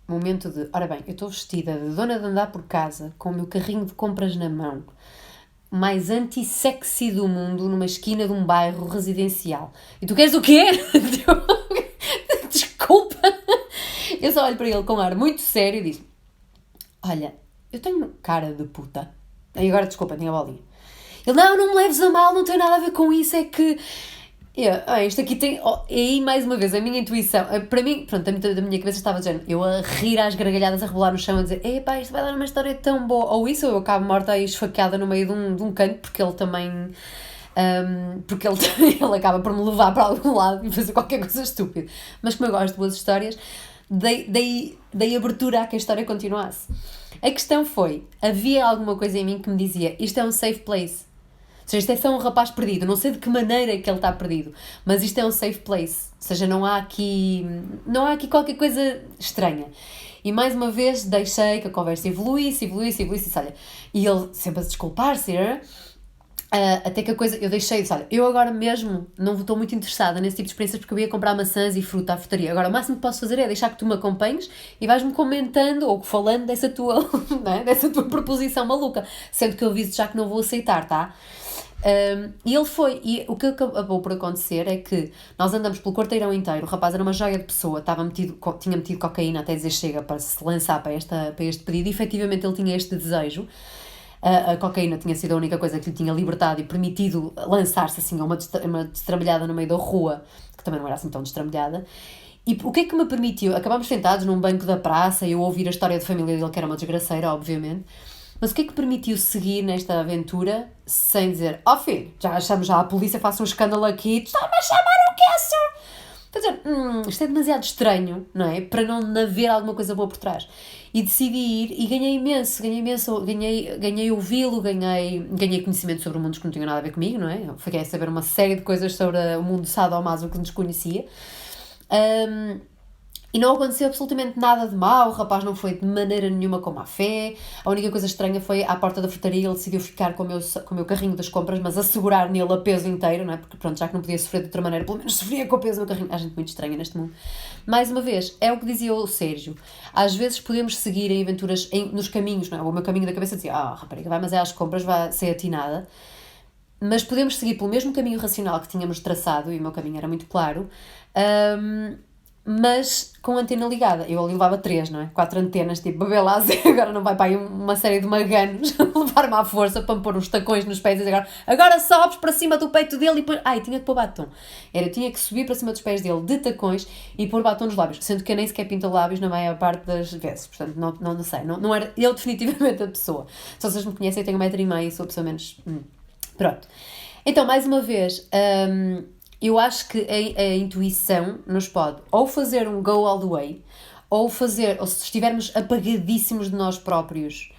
[SPEAKER 1] momento de, ora bem, eu estou vestida de dona de andar por casa, com o meu carrinho de compras na mão, mais anti-sexy do mundo, numa esquina de um bairro residencial. E tu queres o quê? Desculpa. Eu só olho para ele com um ar muito sério e diz: olha, eu tenho cara de puta. E agora, desculpa, tinha a bolinha. Ele: não me leves a mal, não tem nada a ver com isso, é que... isto aqui tem... e aí, mais uma vez, a minha intuição... Para mim, pronto, da minha cabeça estava dizendo, eu a rir às gargalhadas, a rebolar no chão, a dizer: epá, isto vai dar uma história tão boa. Ou isso, ou eu acabo morta aí esfaqueada no meio de um canto, porque ele também... porque ele acaba por me levar para algum lado e fazer qualquer coisa estúpida. Mas como eu gosto de boas histórias, dei abertura a que a história continuasse. A questão foi, havia alguma coisa em mim que me dizia: isto é um safe place. Ou seja, isto é só um rapaz perdido. Não sei de que maneira que ele está perdido, mas isto é um safe place. Ou seja, não há aqui qualquer coisa estranha. E mais uma vez deixei que a conversa evoluísse, olha, e ele sempre a se desculpar-se, até que a coisa, eu deixei, olha, eu agora mesmo não estou muito interessada nesse tipo de experiências, porque eu ia comprar maçãs e fruta à frutaria. Agora o máximo que posso fazer é deixar que tu me acompanhes e vais-me comentando ou falando dessa tua, né, dessa tua proposição maluca, sendo que eu aviso já que não vou aceitar, tá? E ele foi, e o que acabou por acontecer é que nós andamos pelo quarteirão inteiro. O rapaz era uma joia de pessoa, tinha metido cocaína até dizer chega para se lançar para este pedido, e efetivamente ele tinha este desejo. A cocaína tinha sido a única coisa que lhe tinha libertado e permitido lançar-se assim a uma destramelhada no meio da rua, que também não era assim tão destramelhada. E o que é que me permitiu? Acabámos sentados num banco da praça e eu ouvir a história de família dele, que era uma desgraceira, obviamente. Mas o que é que permitiu seguir nesta aventura sem dizer: filho, já achamos já a polícia, faça um escândalo aqui, tu está-me a chamar o quê, senhor? Quer dizer, isto é demasiado estranho, não é? Para não haver alguma coisa boa por trás. E decidi ir e ganhei imenso, ganhei ouvi-lo, ganhei conhecimento sobre mundos que não tinham nada a ver comigo, não é? Eu fiquei a saber uma série de coisas sobre o mundo sadomaso que desconhecia. E não aconteceu absolutamente nada de mal, o rapaz não foi de maneira nenhuma com má fé. A única coisa estranha foi, à porta da frutaria, ele decidiu ficar com o meu carrinho das compras, mas a segurar nele a peso inteiro, não é? Porque pronto, já que não podia sofrer de outra maneira, pelo menos sofria com o peso do meu carrinho. Há gente muito estranha neste mundo. Mais uma vez, é o que dizia o Sérgio, às vezes podemos seguir em aventuras nos caminhos, não é? O meu caminho da cabeça dizia: rapariga, vai mas é às compras, vai ser atinada. Mas podemos seguir pelo mesmo caminho racional que tínhamos traçado, e o meu caminho era muito claro, mas com a antena ligada. Eu ali levava 3, não é? 4 antenas, tipo, babelás, agora não vai para aí uma série de maganos levar-me à força para me pôr uns tacões nos pés e dizer: agora sobes para cima do peito dele e põe... tinha que pôr batom. Eu tinha que subir para cima dos pés dele de tacões e pôr batom nos lábios, sendo que eu nem sequer pinto lábios na maior parte das vezes, portanto, não sei, não era eu definitivamente a pessoa. Se vocês me conhecem, eu tenho 1,5 m e sou a pessoa menos... Pronto. Então, mais uma vez... eu acho que a intuição nos pode ou fazer um go all the way, ou se estivermos apagadíssimos de nós próprios,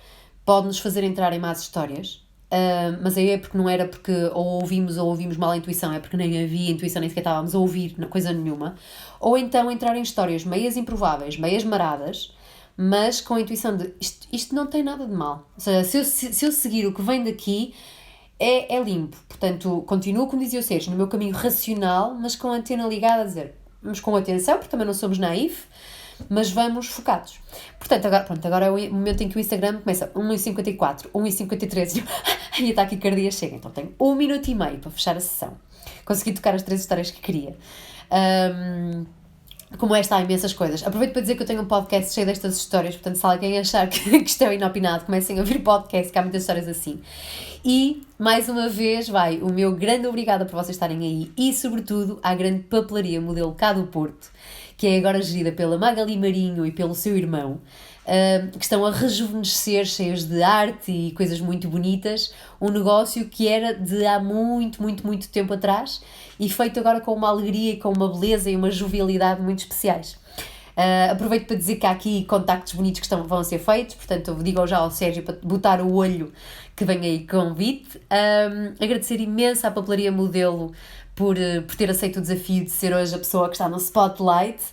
[SPEAKER 1] pode-nos fazer entrar em más histórias. Mas aí é porque não era porque ou ouvimos mal a intuição, é porque nem havia intuição, nem sequer estávamos a ouvir coisa nenhuma. Ou então entrar em histórias meias improváveis, meias maradas, mas com a intuição de isto não tem nada de mal. Ou seja, se eu seguir o que vem daqui... É limpo, portanto, continuo, como dizia o Sérgio, no meu caminho racional, mas com a antena ligada a dizer, vamos com atenção, porque também não somos naif, mas vamos focados. Portanto, agora é o momento em que o Instagram começa 1h54, 1h53, e a taquicardia chega, então tenho 1 minuto e meio para fechar a sessão. Consegui tocar as 3 histórias que queria. Como esta, há imensas coisas. Aproveito para dizer que eu tenho um podcast cheio destas histórias, portanto, se alguém achar que isto é inopinado, comecem a ouvir podcast, que há muitas histórias assim. E, mais uma vez, o meu grande obrigada por vocês estarem aí e, sobretudo, à grande papelaria modelo cá do Porto, que é agora gerida pela Magali Marinho e pelo seu irmão, que estão a rejuvenescer, cheios de arte e coisas muito bonitas, um negócio que era de há muito, muito, muito tempo atrás e feito agora com uma alegria e com uma beleza e uma jovialidade muito especiais. Aproveito para dizer que há aqui contactos bonitos que vão ser feitos, portanto eu digo já ao Sérgio para botar o olho que vem aí convite. Agradecer imenso à papelaria modelo por ter aceito o desafio de ser hoje a pessoa que está no spotlight.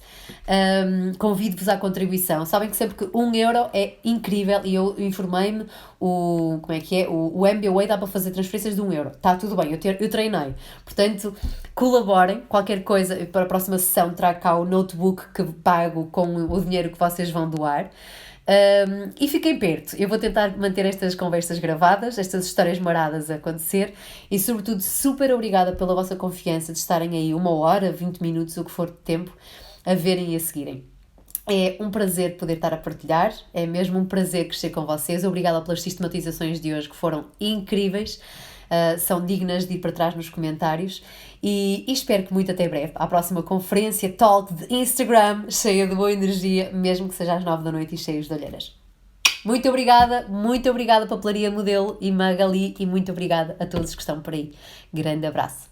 [SPEAKER 1] Convido-vos à contribuição. Sabem que sempre que 1 euro é incrível, e eu informei-me, o MBWay dá para fazer transferências de 1 euro. Está tudo bem, eu treinei. Portanto, colaborem, qualquer coisa, para a próxima sessão trago cá o notebook que pago com o dinheiro que vocês vão doar. E fiquem perto, eu vou tentar manter estas conversas gravadas, estas histórias maradas a acontecer, e sobretudo super obrigada pela vossa confiança de estarem aí 1 hora, 20 minutos, o que for de tempo, a verem e a seguirem. É um prazer poder estar a partilhar, é mesmo um prazer crescer com vocês. Obrigada pelas sistematizações de hoje, que foram incríveis, são dignas de ir para trás nos comentários, e espero que muito até breve, à próxima conferência talk de Instagram, cheia de boa energia, mesmo que seja às 9 da noite e cheios de olheiras. Muito obrigada Papelaria Modelo e Magali, e muito obrigada a todos que estão por aí. Grande abraço.